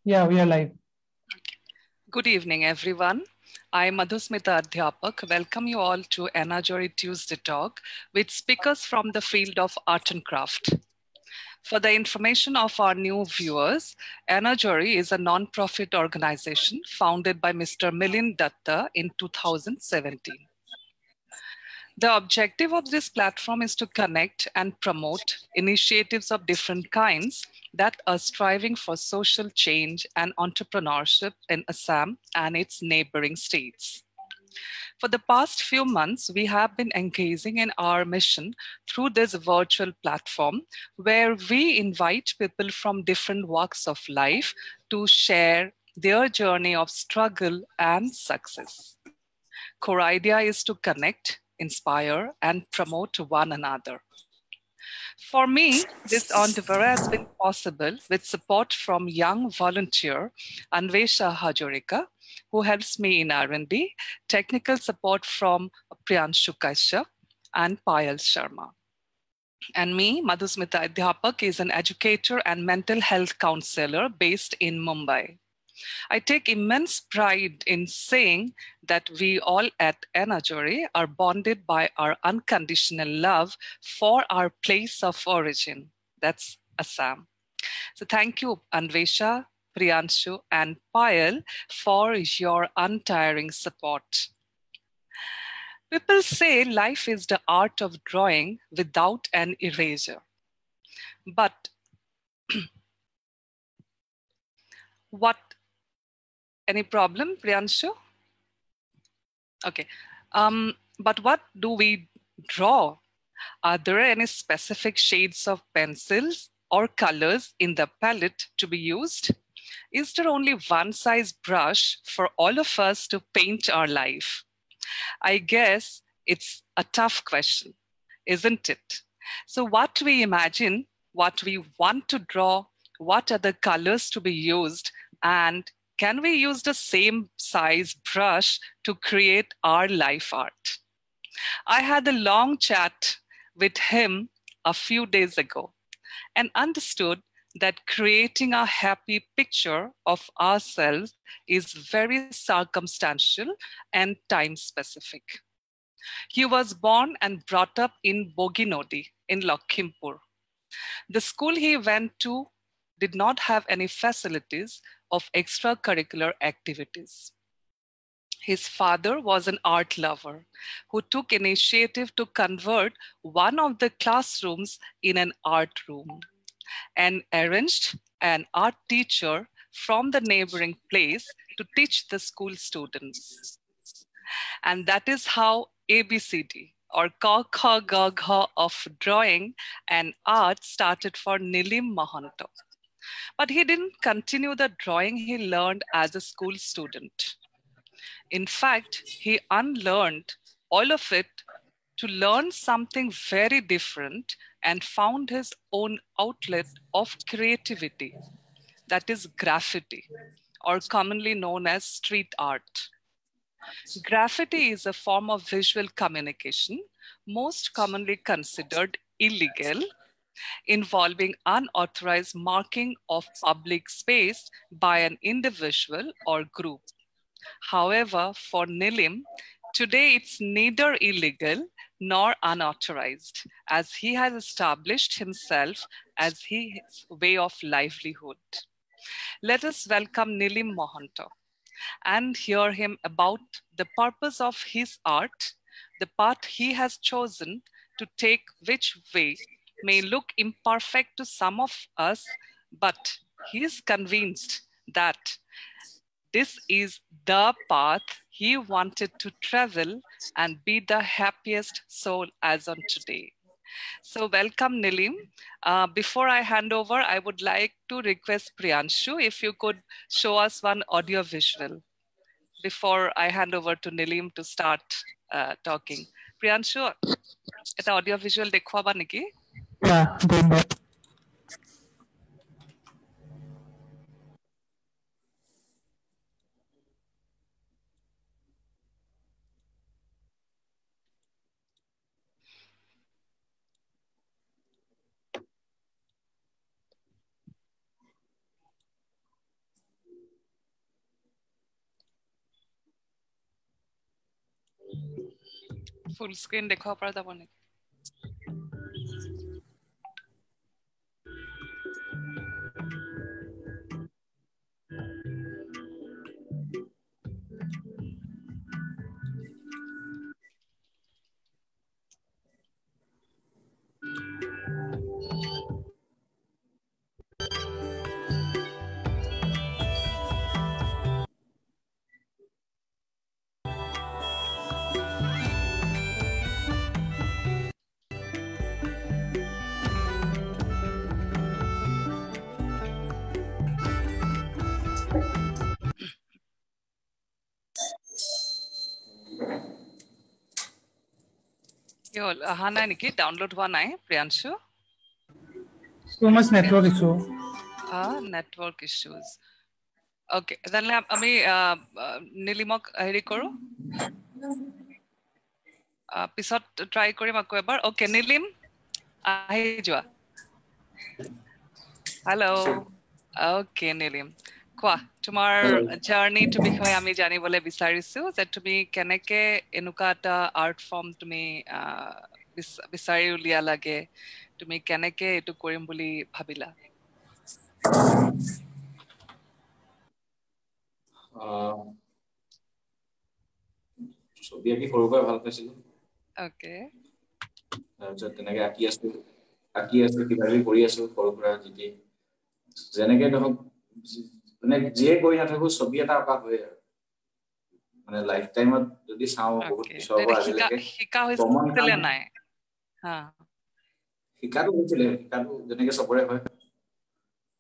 Yeah, we are live. Good evening, everyone. I, Madhusmita Adhyapak, welcome you all to Enajori Tuesday Talk with speakers from the field of art and craft. For the information of our new viewers, Enajori is a non-profit organization founded by Mr. Milind Datta in 2017. The objective of this platform is to connect and promote initiatives of different kinds that are striving for social change and entrepreneurship in Assam and its neighboring states. For the past few months, we have been engaging in our mission through this virtual platform where we invite people from different walks of life to share their journey of struggle and success. Core idea is to connect, inspire, and promote one another. For me, this endeavor has been possible with support from young volunteer Anvesha Hajorika, who helps me in R&D, technical support from Priyanshu Kashyap and Payal Sharma. And me, Madhusmita Adhyapak, is an educator and mental health counselor based in Mumbai. I take immense pride in saying that we all at Enajori are bonded by our unconditional love for our place of origin. That's Assam. So thank you, Anvesha, Priyanshu, and Payal for your untiring support. People say life is the art of drawing without an eraser. But what, any problem, Priyanshu? Okay. But what do we draw? Are there any specific shades of pencils or colors in the palette to be used? Is there only one size brush for all of us to paint our life? I guess it's a tough question, isn't it? So what we imagine, what we want to draw, what are the colors to be used, and can we use the same size brush to create our life art? I had a long chat with him a few days ago and understood that creating a happy picture of ourselves is very circumstantial and time specific. He was born and brought up in Boginodi in Lakhimpur. The school he went to did not have any facilities of extracurricular activities. His father was an art lover who took initiative to convert one of the classrooms in an art room and arranged an art teacher from the neighboring place to teach the school students. And that is how ABCD or Ka Kha Ga Gha of drawing and art started for Nilim Mahanto. But he didn't continue the drawing he learned as a school student. In fact, he unlearned all of it to learn something very different and found his own outlet of creativity, that is graffiti, or commonly known as street art. Graffiti is a form of visual communication, most commonly considered illegal, involving unauthorized marking of public space by an individual or group. However, for Nilim, today it's neither illegal nor unauthorized, as he has established himself as his way of livelihood. Let us welcome Nilim Mohanto and hear him about the purpose of his art, the path he has chosen to take, which way may look imperfect to some of us, but he is convinced that this is the path he wanted to travel and be the happiest soul as on today. So welcome, Nilim. Before I hand over, I would like to request Priyanshu if you could show us one audio visual before I hand over to Nilim to start talking. Priyanshu, এটা audio visual দেখুৱাবা নেকি? Yeah, doing that. Full screen দেখাব পৰা যাব নেকি? কি হ'ল অহা নাই নেকি ডাউনলোড হোৱা নাই Priyanshu So much network issue. Network issues okay তেনেহ'লে আমি নীলিমক হেৰি কৰোঁ পিছত ট্ৰাই কৰিম আকৌ এবাৰ ওকে নীলিম আহি যোৱা হেল্ল' ওকে নীলিম কোৱা তোমাৰ জাৰ্ণিটোৰ বিষয়ে আমি জানিবলৈ বিচাৰিছো যে তুমি কেনেকে এনেকুৱা এটা আৰ্ট ফৰ্ম তুমি বিচাৰি উলিয়ালাগে তুমি কেনেকে এইটো কৰিম বুলি ভাবিলা ছবি আঁকি সৰুৰ পৰা ভাল পাইছিলো ওকে তাৰপিছত তেনেকে আঁকি আছো কিবা কিবি কৰি আছো সৰুৰ পৰা যেনেকে নহওক মানে যিয়ে কৰি নাথাকো ছবি এটা অঁকা হয় আৰু মানে লাইফ টাইমত যদি চাওঁ বহুত পিছৰ পৰা আজিলৈকে শিকা হৈছিলে নাই শিকাটো যেনেকে চবৰে হয়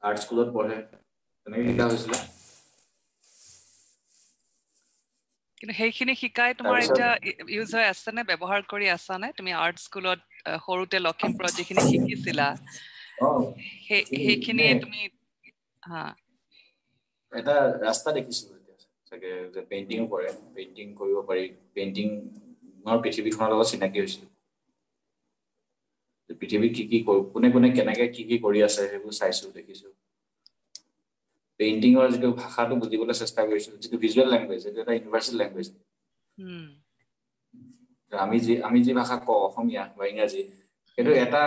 আৰ্ট স্কুলত পঢ়ে তেনেকে শিকা হৈছিলে কিন্তু সেইখিনি শিকাই তোমাৰ এতিয়া ইউজ হৈ আছে নে ব্যৱহাৰ কৰি আছা নে তুমি আৰ্ট স্কুলত সৰুতে লখিমপুৰত যিখিনি শিকিছিলা সেইখিনিয়ে তুমি এটা ৰাস্তা দেখিছো চাগে যে পেইণ্টিঙো কৰে পেইণ্টিং কৰিব পাৰি পেইণ্টিঙৰ পৃথিৱীখনৰ লগত চিনাকি হৈছিল পৃথিৱীত কি কোনে কেনেকে কি কৰি আছে সেইবোৰ চাইছো দেখিছো পেইণ্টিঙৰ যিটো ভাষাটো বুজিবলৈ চেষ্টা কৰিছো যিটো ভিজুৱেল লেংগুৱেজ এইটো এটা ইউনিভাৰ্চেল লেংগুৱেজ আমি যি ভাষা কওঁ অসমীয়া বা ইংৰাজী সেইটো এটা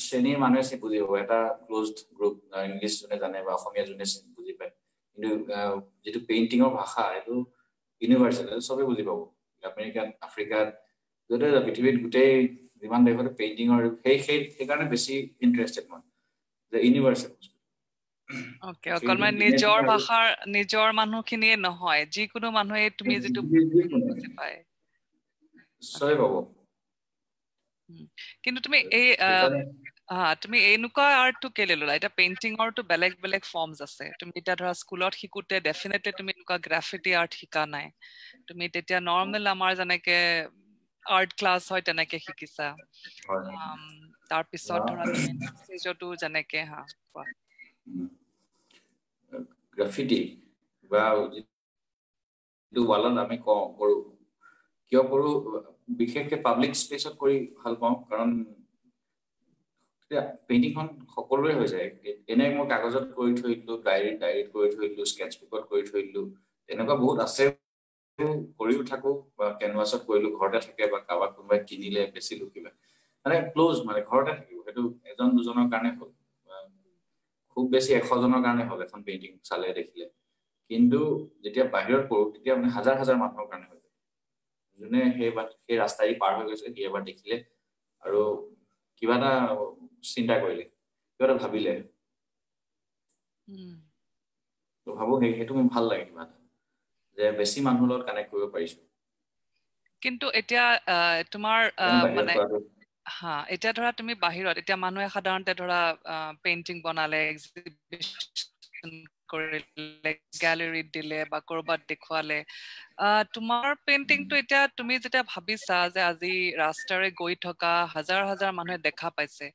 শ্ৰেণীৰ মানুহে বুজি পাব এটা ক্ল'জড গ্ৰুপ ইংলিছ যোনে জানে বা অসমীয়া যোনে বুজি পায় কিন্তু যিটো পেইণ্টিঙৰ ভাষা এইটো ইউনিভাৰ্চেল চবে বুজি পাব আমেৰিকাত আফ্ৰিকাত য'তে পৃথিৱীত গোটেই যিমান দেশতে পেইণ্টিঙৰ সেইকাৰণে বেছি ইণ্টাৰেষ্টেড মই যে ইউনিভাৰ্চেল ওকে অকল মানে নিজৰ ভাষাৰ নিজৰ মানুহখিনিয়ে নহয় যিকোনো মানুহে তুমি যিটো বুজি পায় চবে পাব কিন্তু তুমি এই তুমি এনেকুৱা আৰ্টটো কেলে ল'লা এতিয়া পেইণ্টিঙৰটো বেলেগ বেলেগ ফৰ্মছ আছে তুমি এতিয়া ধৰা স্কুলত শিকোতে ডেফিনেটলি তুমি এনেকুৱা গ্ৰাফিটি আৰ্ট শিকা নাই তুমি তেতিয়া নৰ্মেল আমাৰ যেনেকে আৰ্ট ক্লাছ হয় তেনেকে শিকিছা তাৰপিছত ধৰা তুমি ষ্টেজতো যেনেকে কোৱা গ্ৰাফিটি বা যিটো ৱালত আমি কৰো কিয় কৰো বিশেষকে পাব্লিক স্পেচত কৰি ভাল পাওঁ কাৰণ পেইণ্টিংখন সকলোৰে হৈ যায় এনে মই কাগজত কৰি থৈ দিলো ডায়েৰীত কৰি থৈ দিলো স্কেটচবুকত কৰি থৈ দিলো এনেকুৱা বহুত আছে কৰিও থাকো বা কেনভাছত কৰিলো ঘৰতে থাকে বা কাৰোবাক কোনোবাই কিনিলে বেচিলো কিবা মানে ক্ল'জ মানে ঘৰতে থাকিব সেইটো এজন দুজনৰ কাৰণে হ'ল খুব বেছি 100 জনৰ কাৰণে হ'ল এখন পেইণ্টিং চালে দেখিলে কিন্তু যেতিয়া বাহিৰত কৰো তেতিয়া মানে হাজাৰ হাজাৰ মানুহৰ কাৰণে হৈ যায় যোনে সেই ৰাস্তাই পাৰ হৈ গৈছে সি এবাৰ দেখিলে আৰু কিবা এটা চিন্তা কৰিলে কিবা এটা ভাবিলে ভাবো সেইটো মোৰ ভাল লাগে কিবা এটা যে বেছি মানুহৰ লগত কানেক্ট কৰিব পাৰিছো কিন্তু এতিয়া তোমাৰ মানে এতিয়া ধৰা তুমি বাহিৰত এতিয়া মানুহে সাধাৰণতে ধৰা পেইণ্টিং বনালে এক্সিবিশন কৰিলে গেলেৰীত দিলে বা কৰবাত দেখুৱালে তোমাৰ পেইণ্টিংটো এতিয়া তুমি যেতিয়া ভাবিছা যে আজি ৰাস্তাৰে গৈ থকা হাজাৰ হাজাৰ মানুহে দেখা পাইছে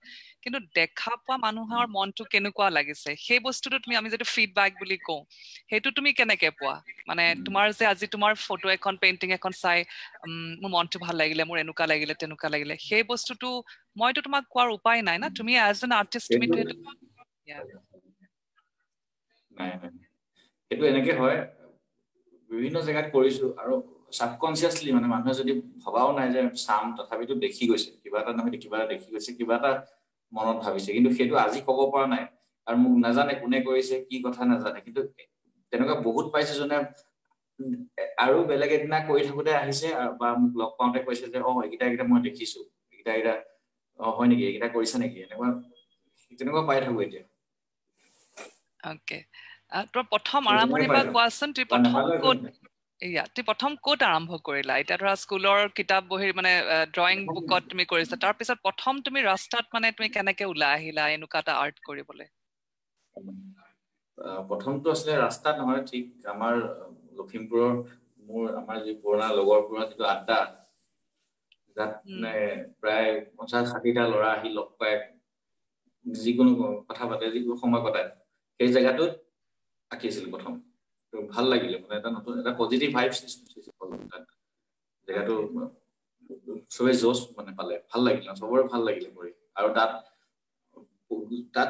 কিন্তু দেখা পোৱা মানুহৰ মনটো কেনেকুৱা লাগিছে সেই বস্তুটো তুমি আমি যদি ফিডবেক বুলি কওঁ সেইটো তুমি কেনেকে পোৱা মানে তোমাৰ যে আজি তোমাৰ ফটো এখন পেইণ্টিং এখন চাই মোৰ মনটো ভাল লাগিলে মোৰ এনেকুৱা লাগিলে তেনেকুৱা লাগিলে সেই বস্তুটো মইতো তোমাক কোৱাৰ উপায় নাই না তুমি এজ এন আৰ্টিষ্ট তুমি সেইটো নাই সেইটো এনেকে হয় বিভিন্ন জেগাত কৰিছো আৰু সাবকনসিয়াসলি মানে মানুহে যদি ভাবাও নাই যে সাম তথাপিতো দেখি গৈছে কিবা এটা নহয় কিবা দেখি গৈছে কিবা এটা মনত ভাবিছে কিন্তু সেইটো আজি ক'ব পৰা নাই আৰু মোক নাজানে কোনে কৰিছে কি কথা নাজানে কিন্তু তেনেকুৱা বহুত পাইছে জনে আৰু বেলেগ এদিনা কৰি থাকোতে আহিছে বা মোক লগ পাওঁতে কৈছে যে এইকেইটা মই দেখিছো এইকেইটা হয় নেকি এইকেইটা কৰিছে নেকি তেনেকুৱা পাই থাকো এতিয়া ওকে তোৰ প্ৰথম আৰম্ভণিৰ পৰা কোৱাচোন তুই প্ৰথম ক'ত আৰম্ভ কৰিলা এতিয়া ধৰা স্কুলৰ কিতাপ বহি মানে ড্ৰয়িং বুকত তুমি কৰিছা তাৰ পিছত প্ৰথম তুমি ৰাস্তাত মানে তুমি কেনেকে ওলাই আহিলা এনেকুৱা এটা আৰ্ট কৰিবলৈ প্ৰথমটো আছিলে ৰাস্তা নহয় ঠিক আমাৰ লখিমপুৰৰ আমাৰ যি পুৰণা লগৰপুৰৰ যিটো আড্ডা তাত প্ৰায় 50-60টা ল'ৰা আহি লগ পায় যিকোনো কথা পাতে যিকোনো সময় কটায় সেই জেগাটোত আঁকিছিল প্ৰথম ভাল লাগিলে মানে এটা নতুন এটা পজিটিভ ভাইবছ জেগাটো সবে জোশ মানে পালে ভাল লাগিলে সবৰে ভাল লাগিলে কৰি আৰু তাত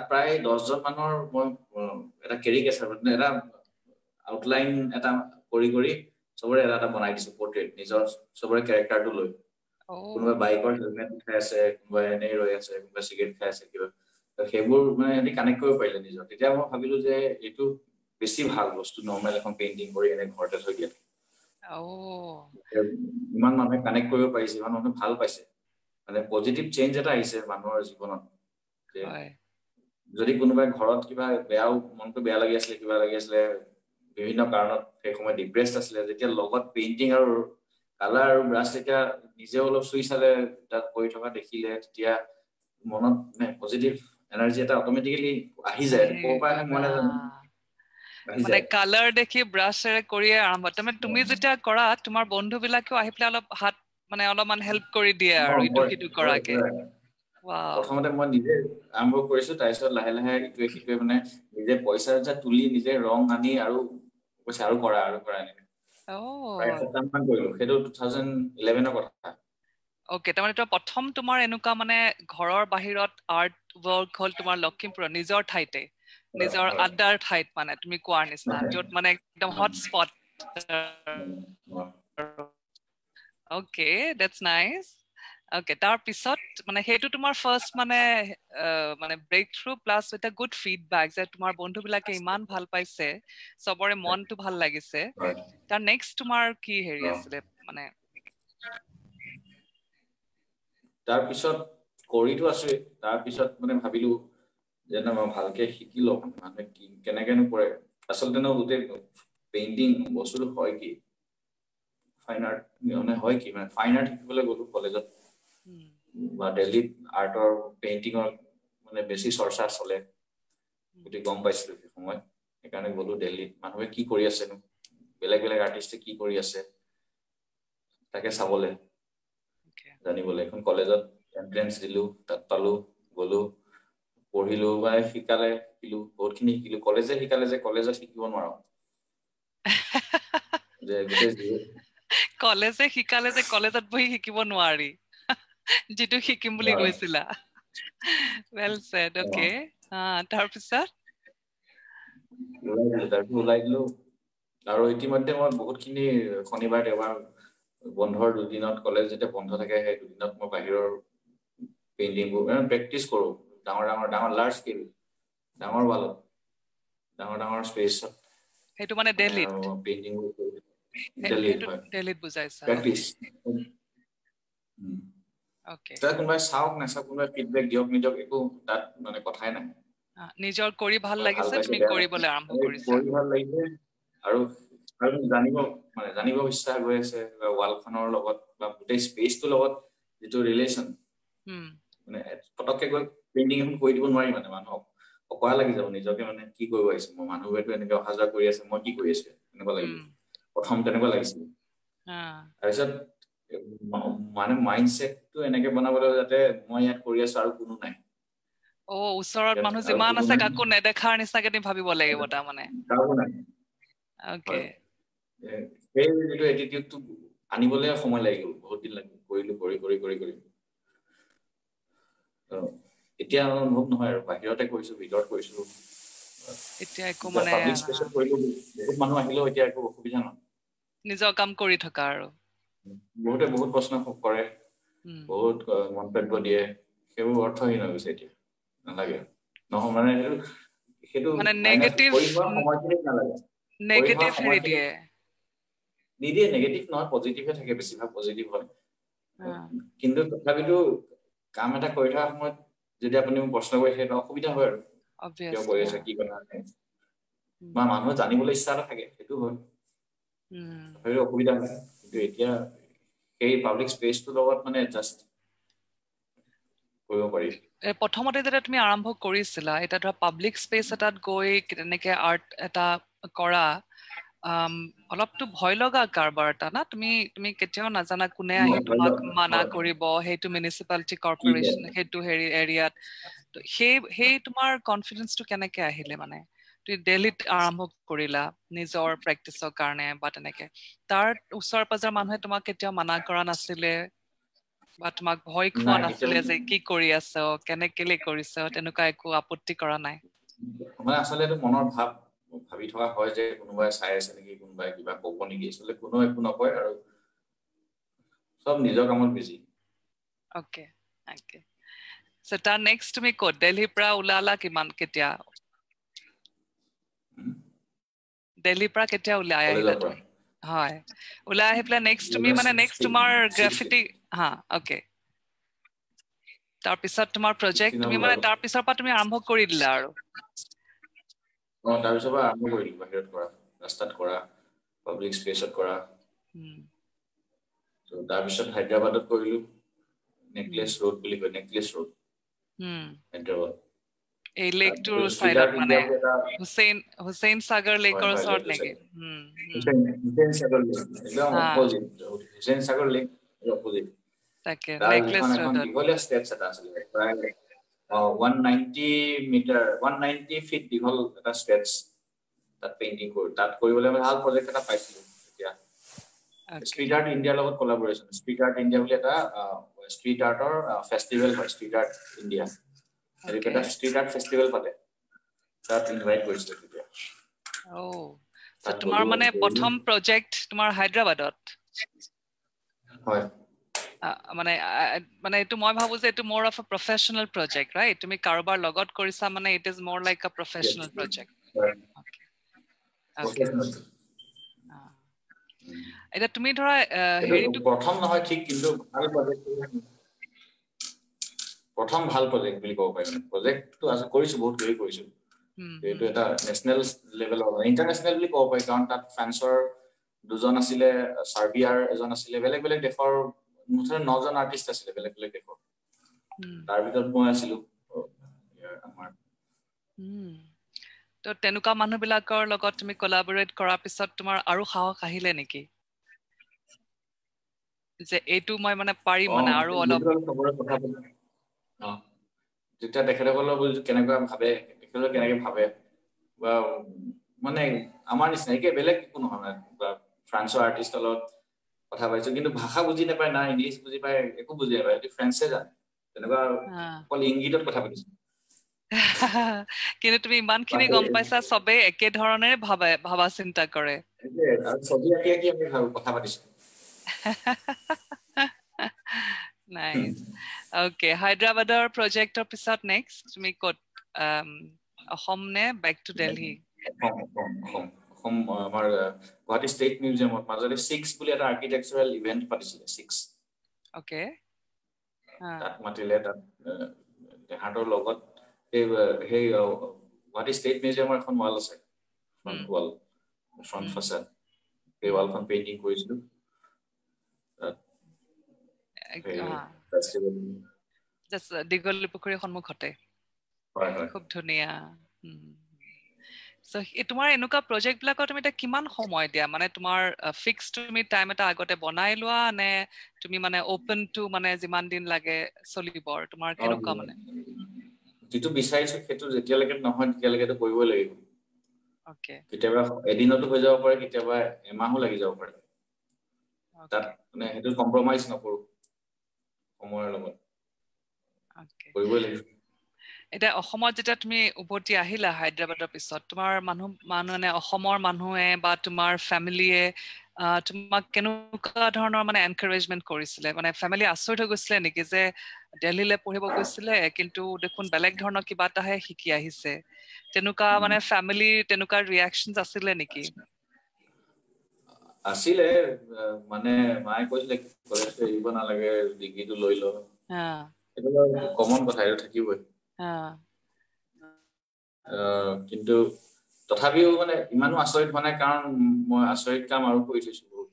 প্ৰায় 10 জন মানুহৰ মই এটা কেৰিকেচাৰ মানে এটা আউটলাইন এটা কৰি সবৰে এটা বনাই দিছো পোৰ্ট্ৰেট নিজৰ সবৰে ক্যাৰেক্টাৰটো লৈ কোনোবা বাইকৰ হেলমেট উঠাই আছে কোনোবা এনেই ৰৈ আছে কোনোবা সিগাৰেট খাই আছে কিবা সেইবোৰ মানে এনে কানেক্ট কৰিব পাৰিলে নিজৰ তেতিয়া মই ভাবিলো যে এইটো বেছি ভাল বস্তু নৰ্মেল এখন পেইন্টিং কৰি এনে ঘৰতে থৈ দিয়া ইমান মানুহে কানেক্ট কৰিব পাৰিছে ইমান মানুহে ভাল পাইছে মানে পজিটিভ চেঞ্জ এটা আহিছে মানুহৰ জীৱনত যদি কোনোবাই ঘৰত কিবা মনটো বেয়া লাগি আছিলে বিভিন্ন কাৰণত সেই সময় ডিপ্ৰেছড আছিলে যেতিয়া লগত পেইন্টিং আৰু কালাৰ আৰু ব্ৰাছ এতিয়া নিজে অলপ চুই চালে তাত কৰি থকা দেখিলে তেতিয়া মনত পজিটিভ এনাৰ্জি এটা অটোমেটিক্যালি আহি যায় মানে কালাৰ দেখি ব্ৰাছেৰে কৰিয়ে আৰম্ভ তুমি যেতিয়া কৰা তোমাৰ বন্ধু বিলাকেও আহি পেলাই অলপ হাত মানে অলপমান হেল্প কৰি দিয়ে আৰু ইটো সিটো কৰাকে প্ৰথমতে মই নিজে আৰম্ভ কৰিছো তাৰপিছত লাহে লাহে ইটোৱে সিটোৱে মানে নিজে পইচা তুলি নিজে ৰং আনি আৰু পইচা আৰু কৰা এনেকে প্ৰায় 7 মান কৰিলো সেইটো 2011 কথা ওকে তাৰমানে প্ৰথম তোমাৰ এনেকুৱা মানে ঘৰৰ বাহিৰত আৰ্ট ৱৰ্ক হ'ল তোমাৰ লখিমপুৰত নিজৰ ঠাইতে নিজৰ আড্ডাৰ ঠাইত মানে তুমি কোৱাৰ নিচিনা য'ত মানে একদম hot spot okay that's nice okay তাৰ পিছত মানে সেইটো তোমাৰ ফাৰ্স্ট মানে breakthrough plus with a good feedback যে তোমাৰ বন্ধু বিলাকে ইমান ভাল পাইছে সবৰে মনটো ভাল লাগিছে তাৰ নেক্সট তোমাৰ কি হেৰি আছিলে মানে তাৰ পিছত কৰিটো আছে তাৰ পিছত মানে ভাবিলো যে মই ভালকে শিকি লওঁ মানে কি কেনেকেনো কৰে আচলতে গোটেই পেইন্টিং বস্তুটো হয় কি ফাইন আৰ্ট মানে হয় কি মানে ফাইন আৰ্ট শিকিবলৈ গ'লো কলেজত বা দিল্লীত আৰ্টৰ পেইন্টিঙৰ মানে বেছি চৰ্চা চলে গতিকে গম পাইছিলো সেই সময় সেইকাৰণে গ'লো দিল্লীত মানুহে কি কৰি আছে বেলেগ বেলেগ আৰ্টিষ্টে কি কৰি আছে তাকে চাবলৈ জানিবলৈ এখন কলেজত এন্ট্ৰেন্স দিলো তাত পালো গলো পঢ়িলো বা শিকিলো বহুতখিনি শিকিলো কলেজে শিকালে যে কলেজত শিকিব নোৱাৰো যে গোটেই কলেজে শিকালে যে কলেজত বহি শিকিব নোৱাৰি যেটো শিকিম বুলি কৈছিলা well said okay তাৰপিছত ওলাই দিলো আৰু ইতিমধ্যে মই বহুতখিনি শনিবাৰ দেওবাৰ বন্ধৰ দুদিনত কলেজ যেতিয়া বন্ধ থাকে সেই দুদিনত মই বাহিৰৰ পেইন্টিংবোৰ প্ৰেক্টিচ কৰো ডাঙৰ লাৰ্জ স্কেল ডাঙৰ ৱালত ডাঙৰ স্পেচত সেইটো মানে দিল্লীত পেইন্টিং দিল্লীত বুজাইছা প্ৰেক্টিচ ওকে তাত কোনোবাই চাওক নাচাওক কোনোবাই ফিডবেক দিয়ক নিদিয়ক একো তাত মানে কথাই নাই নিজৰ কৰি ভাল লাগিছে তুমি কৰিবলৈ আৰম্ভ কৰিছা কৰি ভাল লাগিছে আৰু জানিব ইচ্ছা গৈ আছে ৱালখনৰ লগত বা গোটেই স্পেচটোৰ লগত যিটো ৰিলেশ্যন মানে পটককে গৈ পেইন্টিং এখন কৰি দিব নোৱাৰি মানে মানুহক অকৰা লাগি যাব নিজকে মানে কি কৰিব আহিছে মই মানুহবোৰেতো এনেকে অহা যোৱা কৰি আছে মই কি কৰি আছো এনেকুৱা লাগিব প্ৰথম তেনেকুৱা লাগিছিল তাৰপিছত মানে মাইণ্ডছেটটো এনেকে বনাবলৈ যাতে মই ইয়াত কৰি আছো আৰু কোনো নাই ওচৰত মানুহ যিমান আছে কাকো নেদেখাৰ নিচিনাকে তুমি ভাবিব লাগিব তাৰমানে ওকে সেই যিটো এটিটিউডটো আনিবলৈ সময় লাগি গ'ল বহুত দিন লাগি কৰি এতিয়া অনুভৱ নহয় আৰু বাহিৰতে কৰিছো ভিতৰত কৰিছো এতিয়া একো মানে পাব্লিক স্পেচত কৰিলো বহুত মানুহ আহিলেও এতিয়া একো অসুবিধা নহয় নিজৰ কাম কৰি থকা আৰু বহুতে বহুত প্ৰশ্ন কৰে বহুত মন্তব্য দিয়ে সেইবোৰ অৰ্থহীন হৈ গৈছে এতিয়া নালাগে নহয় মানে সেইটো মানে নেগেটিভ সময়খিনি নালাগে নেগেটিভ হেৰি দিয়ে নিদিয়ে নেগেটিভ নহয় পজিটিভে থাকে বেছিভাগ পজিটিভ হয় কিন্তু তথাপিতো কাম এটা কৰি থকা সময়ত যদি আপুনি মোক প্ৰশ্ন কৰে সেইটো অসুবিধা হয় আৰু কিয় কৰি আছে কি কথা বা মানুহ জানিবলৈ ইচ্ছা এটা থাকে সেইটো হয় সেইটো অসুবিধা হয় কিন্তু এতিয়া এই পাব্লিক স্পেচটোৰ লগত মানে এডজাষ্ট কৰিব পাৰি প্ৰথমতে যেতিয়া তুমি আৰম্ভ কৰিছিলা এটা ধৰা পাব্লিক স্পেচ এটাত গৈ তেনেকে আৰ্ট এটা কৰা অলপতো ভয় লগা কাৰবাৰ এটা না তুমি কেতিয়াও নাজানা কোনে আহি তোমাক মানা কৰিব সেইটো মিউনিচিপালিটি কৰ্পোৰেচন সেইটো হেৰি এৰিয়াত সেই তোমাৰ কনফিডেন্সটো কেনেকে আহিলে মানে তুমি দিল্লীত আৰম্ভ কৰিলা নিজৰ প্ৰেক্টিচৰ কাৰণে বা তেনেকে তাৰ ওচৰ পাজৰ মানুহে তোমাক কেতিয়াও মানা কৰা নাছিলে বা তোমাক ভয় খোৱা নাছিলে যে কি কৰি আছ কেনেকেলে কৰিছ তেনেকুৱা একো আপত্তি কৰা নাই মানে আচলতে এইটো মনৰ ভাবি থকা হয় যে কোনোবাই চাই আছে নেকি কোনোবাই কিবা ক'ব নেকি আচলতে কোনো একো নকয় আৰু সব নিজৰ কামত বিজি ওকে ওকে সো তাৰ নেক্সট তুমি ক'ত দিল্লীৰ পৰা ওলালা কিমান কেতিয়া দিল্লীৰ পৰা কেতিয়া ওলাই আহিলা তুমি হয় ওলাই আহি পেলাই নেক্সট তুমি মানে নেক্সট তোমাৰ গ্ৰাফিটি হা ওকে তাৰ পিছত তোমাৰ প্ৰজেক্ট তুমি মানে তাৰ পিছৰ পৰা তুমি আৰম্ভ কৰি দিলা আৰু তাৰ পিছৰ পৰা আৰম্ভ কৰিলো বাহিৰত কৰা ৰাস্তাত কৰা পাব্লিক স্পেচত কৰা তো তাৰ পিছত হায়দৰাবাদত কৰিলো নেকলেছ ৰোড বুলি কয় নেকলেছ ৰোড হায়দৰাবাদ এই লেকটোৰ সাইডত মানে হুছেইন সাগৰ লেকৰ ওচৰত নেকি হুছেইন সাগৰ লেক একদম অপোজিট হুছেইন সাগৰ লেক অপোজিট তাকে তাৰ নেকলেছ এখন ৰোডত দীঘলীয়া ষ্টেপছ এটা আছিলে প্ৰায় 190 মিটাৰ 190 ফিট দীঘল এটা ষ্টেপছ তাত পেইন্টিং কৰি তাত কৰিবলৈ ভাল প্ৰজেক্ট এটা পাইছিলো এতিয়া ষ্ট্ৰীট আৰ্ট ইণ্ডিয়াৰ লগত কোলাবৰেচন ষ্ট্ৰীট আৰ্ট ইণ্ডিয়া বুলি এটা ষ্ট্ৰীট আৰ্টৰ ফেষ্টিভেল হয় ষ্ট্ৰীট আৰ্ট ইণ্ডিয়া এটা ষ্ট্ৰীট আৰ্ট ফেষ্টিভেল পাতে তাত ইনভাইট কৰিছিল তেতিয়া সো তোমাৰ মানে প্ৰথম প্ৰজেক্ট তোমাৰ হায়দৰাবাদত হয় মানে মানে এটো মই ভাবো যে এটো more of a professional project right তুমি কাৰোবাৰ লগত কৰিছা মানে it is more like a professional project okay এটা তুমি ধৰা হেৰিটো প্ৰথম নহয় ঠিক কিন্তু ভাল প্ৰজেক্ট প্ৰথম ভাল প্ৰজেক্ট বুলি ক'ব পাৰি প্ৰজেক্টটো আছে কৰিছো বহুত হেৰি কৰিছো এইটো এটা নেশনেল লেভেলৰ ইন্টাৰনেশনেল বুলি ক'ব পাৰি কাৰণ তাত ফ্ৰান্সৰ দুজন আছিলে সাৰ্বিয়াৰ এজন আছিলে বেলেগ বেলেগ দেশৰ মুঠতে 9 জন আৰ্টিষ্ট আছিলে বেলেগ বেলেগ দেশৰ তাৰ ভিতৰত মই আছিলো আমাৰ তো তেনেকুৱা মানুহবিলাকৰ লগত তুমি কোলাবৰেট কৰাৰ পিছত তোমাৰ আৰু সাহস আহিলে নেকি যে এইটো মই মানে পাৰিম মানে আৰু অলপ যেতিয়া তেখেতসকলৰ বুজিছো কেনেকুৱা ভাবে তেখেতসকলে কেনেকে ভাবে বা মানে আমাৰ নিচিনাকে বেলেগ একো নহয় বা ফ্ৰান্সৰ আৰ্টিষ্টৰ লগত কথা পাইছো কিন্তু ভাষা বুজি নাপায় না ইংলিছ বুজি পায় একো বুজি নাপায় এইটো ফ্ৰেঞ্চে জানে তেনেকুৱা অকল ইংগিতত কথা পাতিছো কিন্তু তুমি ইমানখিনি গম পাইছা সবে একে ধৰণে ভাবা চিন্তা কৰে আৰু ছবি আঁকি আঁকি আমি কথা পাতিছো নাইস ওকে হায়দৰাবাদৰ প্ৰজেক্টৰ পিছত নেক্সট তুমি ক'ত অসম নে বেক টু দিল্লী আমাৰ গুৱাহাটী ষ্টেট মিউজিয়ামত মাজতে 6 বুলি এটা আৰ্কিটেকচাৰেল ইভেন্ট পাতিছিলে 6 ওকে তাত মাতিলে তাত হাতৰ লগত সেই গুৱাহাটী ষ্টেট মিউজিয়ামৰ এখন ৱাল আছে ফ্ৰন্ট ৱাল ফ্ৰন্ট ফাচাড এই ৱালখন পেইন্টিং কৰিছিলো দীঘলী পুখুৰীৰ সন্মুখতে খুব ধুনীয়া সো তোমাৰ এনেকুৱা প্ৰজেক্ট বিলাকত তুমি এটা কিমান সময় দিয়া মানে তোমাৰ ফিক্স তুমি টাইম এটা আগতে বনাই লোৱা নে তুমি মানে ওপেন টু মানে যিমান দিন লাগে চলিব তোমাৰ কেনেকুৱা মানে যেটো বিচাৰিছো সেইটো যেতিয়ালৈকে নহয় তেতিয়ালৈকে কৰিবই লাগিব ওকে কেতিয়াবা এদিনতো হৈ যাব পাৰে কেতিয়াবা এমাহো লাগি যাব পাৰে তাত মানে হেতু কম্প্ৰমাইজ নকৰো সময়ৰ লগত কৰিবই লাগিব এটা অসমত যেতিয়া তুমি উভতি আহিলা হায়দৰাবাদৰ পিছত তোমাৰ মানে অসমৰ মানুহে বা তোমাৰ ফেমিলিয়ে তোমাক কেনেকুৱা ধৰণৰ মানে এনকাৰেজমেন্ট কৰিছিলে মানে ফেমিলি আচৰিত হৈ গৈছিলে নেকি যে দিল্লীলৈ পঢ়িব গৈছিলে কিন্তু দেখোন বেলেগ ধৰণৰ কিবা এটাহে শিকি আহিছে তেনেকুৱা মানে ফেমিলিৰ তেনেকুৱা ৰিয়াকচনছ আছিলে নেকি আছিলে মানে মায়ে কৈছিলে কলেজ এৰিব নালাগে ডিগ্ৰীটো লৈ ল এইটো কমন কথা এইটো থাকিবই কিন্তু তথাপিও মানে ইমানো আচৰিত হোৱা নাই কাৰণ মই আচৰিত কাম আৰু কৰি থৈছো বহুত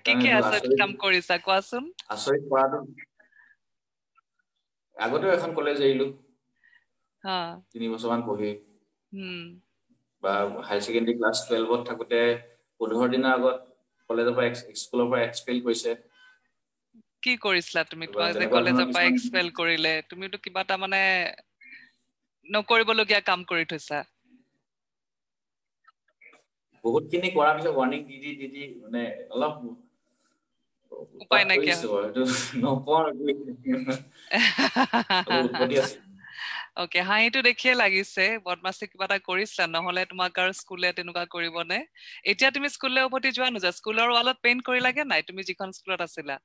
কি আচৰিত কাম কৰিছা কোৱাচোন আচৰিত কৰাটো আগতেও এখন কলেজ এৰিলো 3 বছৰমান পঢ়ি বা হাই সেকেন্ডাৰী ক্লাছ 12ত থাকোতে 15 দিনৰ আগত কলেজৰ পৰা স্কুলৰ পৰা এক্সপেল কৰিছে কি কৰিছিলা তুমি তোমাক যে কলেজৰ পৰা এক্সপেল কৰিলে তুমিতো কিবা এটা মানে নকৰিবলগীয়া কাম কৰি থৈছা বহুতখিনি কৰাৰ পিছত ৱাৰ্নিং দি মানে অলপ উপায় নাইকিয়া এইটো নকওঁ উৎপত্তি আছে ওকে হাঁহিটো দেখিয়ে লাগিছে বদমাছি কিবা এটা কৰিছিলা নহলে তোমাক আৰু স্কুলে তেনেকুৱা কৰিবনে এতিয়া তুমি স্কুললৈ উভতি যোৱা নোযোৱা স্কুলৰ ৱালত পেইণ্ট কৰি লাগে নাই তুমি যিখন স্কুলত আছিলা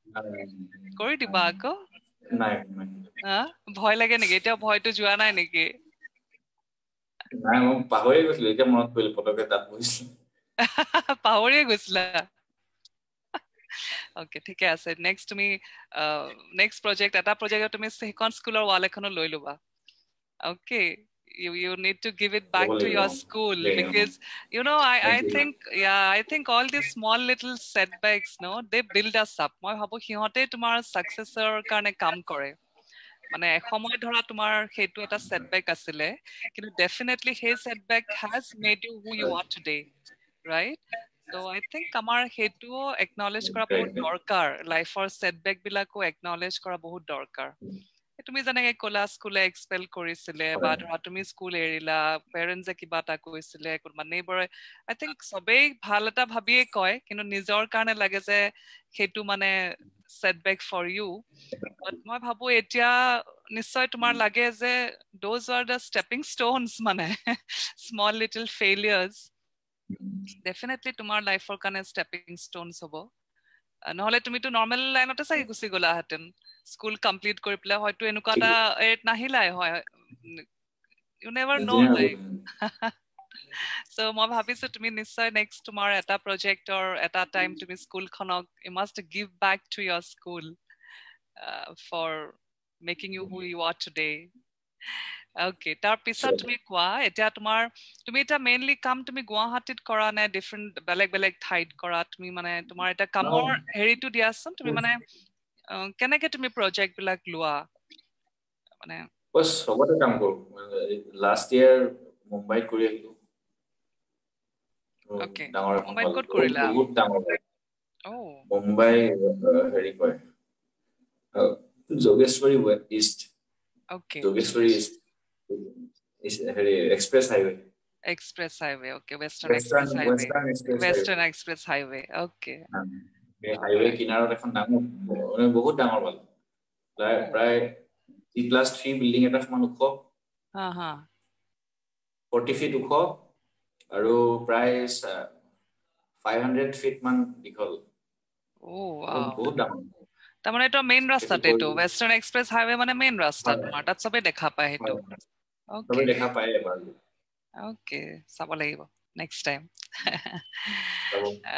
কৰি দিবা আকৌ নাই ভয় লাগে নেকি এতিয়া ভয়টো যোৱা নাই নেকি নাই মই পাহৰিয়ে গৈছিলো এতিয়া মনত পৰিল পতকে তাত বহিছিলো পাহৰিয়ে গৈছিলা ওকে ঠিকে আছে নেক্সট তুমি নেক্সট প্ৰজেক্ট এটা প্ৰজেক্টত তুমি সেইখন স্কুলৰ ৱাল এখনো লৈ লবা okay you need to give it back to your school because you know I think all these small little setbacks no they build us up মই ভাবো হিহতে তোমাৰ সাকসেছৰ কাৰণে কাম কৰে মানে সময় ধৰা তোমাৰ হেতু এটা setback আছিলে কিন্তু definitely সেই setback has made you who you are today right so I think আমাৰ হেতু acknowledge কৰা বহুত দৰকাৰ লাইফৰ setback বিলাকো acknowledge কৰা বহুত দৰকাৰ তুমি যেনেকৈ কলা স্কুলে এক্সপেল কৰিছিলে বা ধৰা তুমি স্কুল এৰিলা পেৰেণ্টছে কিবা এটা কৈছিলে কোনোবা নেইবাৰে আই থিংক সবেই ভাল এটা ভাবিয়ে কয় কিন্তু নিজৰ কাৰণে লাগে যে সেইটো মানে setback for you but মই ভাবো এতিয়া নিশ্চয় তোমাৰ লাগে যে those are the stepping stones মানে small little failures definitely তোমাৰ লাইফৰ কাৰণে stepping stones হ'ব নহলে তুমিতো নৰ্মেল লাইনতে চাই গুচি গলাহেঁতেন স্কুল কমপ্লিট কৰি পেলাই হয়তো এনেকুৱা এটা নাহিলাই হয় you never know like so মই ভাবিছো তুমি নিশ্চয় নেক্সট তোমাৰ এটা প্ৰজেক্ট অৰ এটা টাইম তুমি স্কুলখনক you must give back to your school for making you who you are today okay তাৰ পিছত তুমি কোৱা এতিয়া তুমি এটা মেইনলি কাম তুমি গুৱাহাটীত কৰা নে ডিফাৰেন্ট বেলেগ ঠাইত কৰা তুমি মানে তোমাৰ এটা কামৰ হেৰিটো দিয়াচোন তুমি মানে কেনেকে তুমি প্ৰজেক্ট বিলাক লোৱা মানে বস সবতে কাম কৰো লাষ্ট ইয়াৰ মুম্বাইত কৰি আহিলো ওকে ডাঙৰ মুম্বাইত ক'ত কৰিলা বহুত ডাঙৰ মুম্বাই হেৰি কয় Jogeshwari east okay Jogeshwari east হেৰি express highway okay western express highway okay highway কিনাৰত এখন ডাঙৰ বহুত ডাঙৰ পালো প্ৰায় T+3 বিল্ডিং এটা সমান ওখ 40 ফিট ওখ আৰু প্ৰায় 500 ফিট মান দীঘল বহুত ডাঙৰ তাৰমানে এটা মেইন ৰাস্তাতে এইটো ৱেষ্টাৰ্ণ এক্সপ্ৰেছ হাইৱে মানে মেইন ৰাস্তা তোমাৰ তাত সবে দেখা পায় সেইটো সবে দেখা পায় এবাৰ ওকে চাব লাগিব নেক্সট টাইম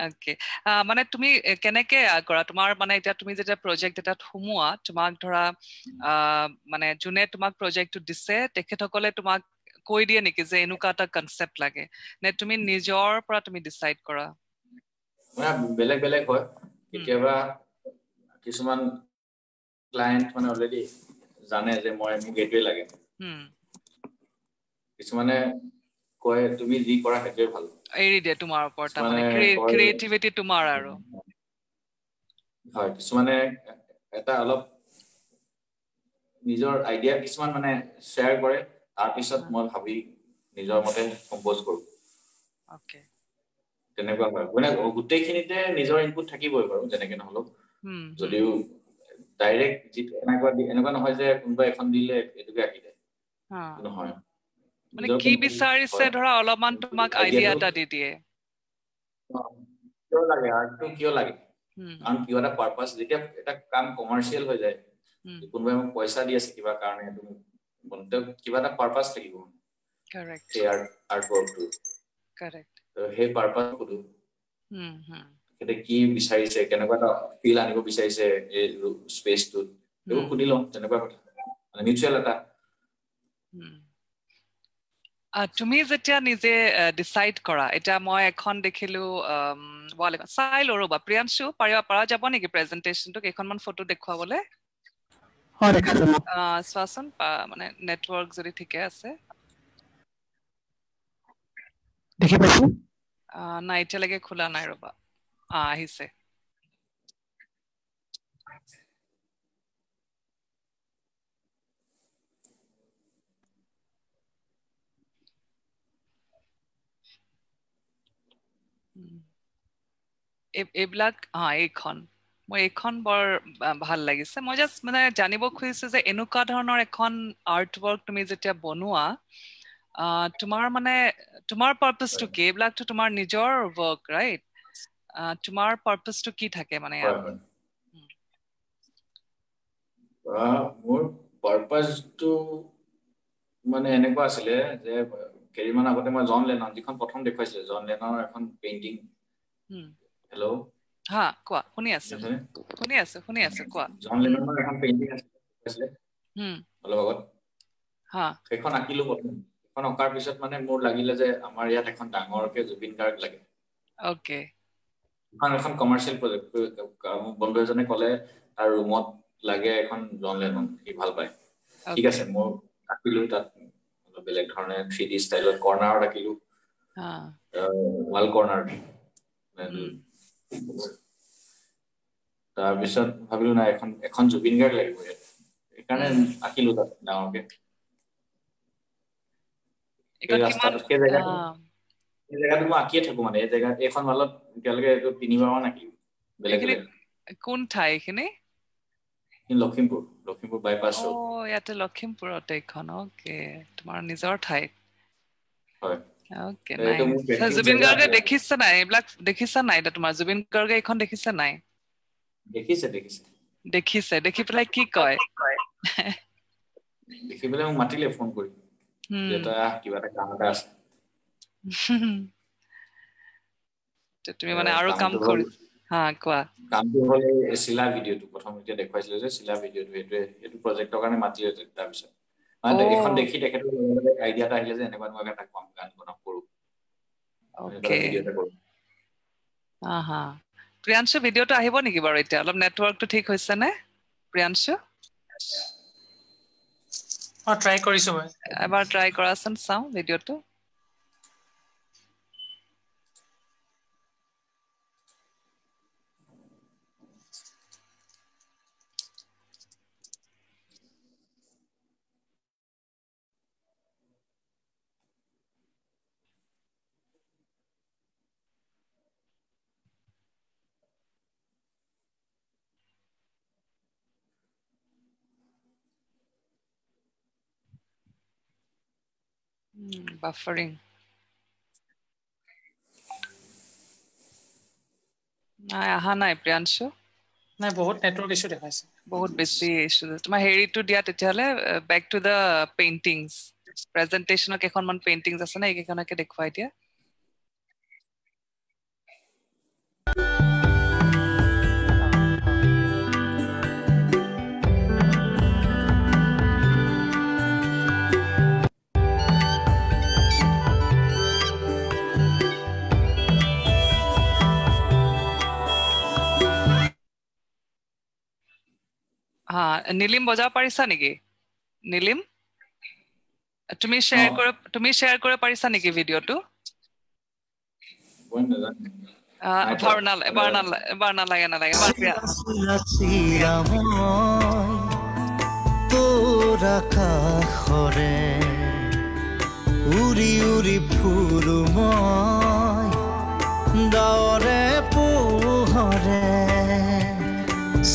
ওকে মানে তুমি কেনেকে কৰা তোমাৰ মানে এতিয়া তুমি যেতিয়া প্ৰজেক্ট এটাত সোমোৱা তোমাক ধৰা মানে যোনে তোমাক প্ৰজেক্টটো দিছে তেখেতসকলে তোমাক কৈ দিয়ে নেকি যে এনেকুৱা এটা কনসেপ্ট লাগে নে তুমি নিজৰ পৰা তুমি ডিসাইড কৰা বেলেগ হয় কেতিয়াবা কিছুমান ক্লায়েন্ট মানে অলৰেডি জানে যে মোক এইটোৱে লাগে কিছুমানে কয় তুমি যি কৰা সেইটোৱে ভাল এৰি দিয়ে তোমাৰ ওপৰত মানে ক্ৰিয়েটিভিটি তোমাৰ আৰু হয় কিছুমানে এটা অলপ নিজৰ আইডিয়া কিছুমান মানে শ্বেয়াৰ কৰে তাৰ পিছত মই ভাবি নিজৰ মতে কম্পোজ কৰো ওকে তেনেকুৱা হয় মানে গোটেইখিনিতে নিজৰ ইনপুট থাকিবই বাৰু যেনেকে নহলো যদিও ডাইৰেক্ট এনেকুৱা নহয় যে কোনোবা এখন দিলে এটুকে আঁকি দিয়ে নহয় মানে কি বিচাৰিছে ধৰা অলপমান তোমাক আইডিয়া এটা দি দিয়ে কিয় লাগে আৰ্টটো কিয় লাগে কাৰণ কিবা এটা পাৰপাস যেতিয়া এটা কাম কমাৰ্চিয়েল হৈ যায় কোনোবাই মোক পইচা দি আছে কিবা কাৰণে এইটো বনতে কিবা এটা পাৰপাস থাকিব কাৰেক্ট আৰ্ট ওয়াৰ্কটো কাৰেক্ট তো সেই পাৰপাস কোটো এটা কি বিচাৰিছে কেনেকুৱা এটা ফিল আনিব বিচাৰিছে এই স্পেচটো এইটো খুদি লম তেনেকুৱা কথা মানে মিউচুৱেল এটা তুমি যেতিয়া নিজে ডিসাইড কৰা এটা মই এখন দেখিলো ওয়াল চাই লৰবা প্ৰিয়াংশু পাৰা যাব নেকি প্ৰেজেন্টেশনটো কেইখনমান ফটো দেখুৱাবলে হয় দেখা যাব স্বাসন মানে নেটৱৰ্ক যদি ঠিকে আছে দেখি পাইছো নাই এতিয়ালৈকে খোলা নাই ৰবা আহিছে এইবিলাক এইখন মই এইখন বৰ ভাল লাগিছে মই জাস্ট মানে জানিব খুজিছো যে এনেকুৱা ধৰণৰ এখন আৰ্ট ওয়াৰ্ক তুমি যেতিয়া বনোৱা তোমাৰ মানে তোমাৰ পাৰপাসটো কি এইবিলাকটো তোমাৰ নিজৰ ওয়াৰ্ক ৰাইট তোমাৰ পাৰপাসটো কি থাকে মানে মোৰ পাৰপাসটো মানে এনেকুৱা আছিল যে কেইমান আগতে মই জন লেনন যিখন প্ৰথম দেখুৱাইছিল জন লেননৰ এখন পেইন্টিং হেল্ল' কোৱা শুনি আছো কোৱা জন লেননৰ এখন পেইন্টিং আছিল অলপ আগত সেইখন আঁকিলো প্ৰথম এখন অঁকাৰ পিছত মানে মোৰ লাগিলে যে আমাৰ ইয়াত এখন ডাঙৰকে জুবিন গাৰ্গ লাগে ওকে এখন কমাৰ্চিয়েল প্ৰজেক্ট বন্ধু এজনে ক'লে তাৰ ৰুমত লাগে এখন জন লেনন কি ভাল পায় ঠিক আছে মই আঁকিলো তাত বেলেগ ধৰণে 3D ষ্টাইলত কৰ্নাৰত আঁকিলো ওয়াল কৰ্নাৰ তাৰপিছত ভাবিলো না এখন জুবিন গাৰ্গ লাগিব সেইকাৰণে আঁকিলো তাত ডাঙৰকে সেই জেগাটো মই আঁকিয়ে থাকো মানে এই জেগা এইখন ৱালত এতিয়ালৈকে এইটো 3 বাৰমান আঁকিলো বেলেগ কোন ঠাই এইখিনি লখিমপুৰ বাইপাছ ৰোড ইয়াতে লখিমপুৰতে এইখন ওকে তোমাৰ নিজৰ ঠাই হয় ওকে নাইস জুবিন গাৰ্গে দেখিছা নাই এইবিলাক দেখিছা নাই তোমাৰ জুবিন গাৰ্গে এইখন দেখিছা নাই দেখিছে দেখি পেলাই কি কয় দেখি পেলাই মোক মাতিলে ফোন কৰি যেটা কিবা এটা কাম এটা আছে তুমি মানে আৰু কাম কৰি কোৱা কামটো হলে শিলা ভিডিওটো প্ৰথম এতিয়া দেখুৱাইছিল যে শিলা ভিডিওটো এইটো প্ৰজেক্টৰ কাৰণে মাতিলে তাৰপিছত মানে এখন দেখি তেখেতৰ আইডিয়া এটা আহিলে যে এনেকুৱা এটা কাম গান বনাম কৰো ওকে প্ৰিয়াংশু ভিডিওটো আহিব নেকি বাৰু এতিয়া অলপ নেটৱৰ্কটো ঠিক হৈছে নে প্ৰিয়াংশু ট্ৰাই কৰিছো মই এবাৰ ট্ৰাই কৰাচোন চাও ভিডিওটো buffering নাই আহা নাই প্ৰিয়াংশু নাই বহুত নেটৱৰ্ক ইস্যু দেখাইছে বহুত বেছি ইস্যু তোমাৰ হেৰিটো দিয়া তেতিয়াহলে বেক টু দা পেইন্টিংস প্ৰেজেন্টেশনৰ কেখনমান পেইন্টিংস আছে না এইকেখনকে দেখুৱাই দিয়া নীলিম বজাব পাৰিছা নেকি নীলিম তুমি শেয়াৰ কৰিব পাৰিছা নেকি ভিডিওটো এবাৰ নালাগে তোৰা কাষৰে উৰি উৰি ফুৰো মই ডাৱৰে পোহৰে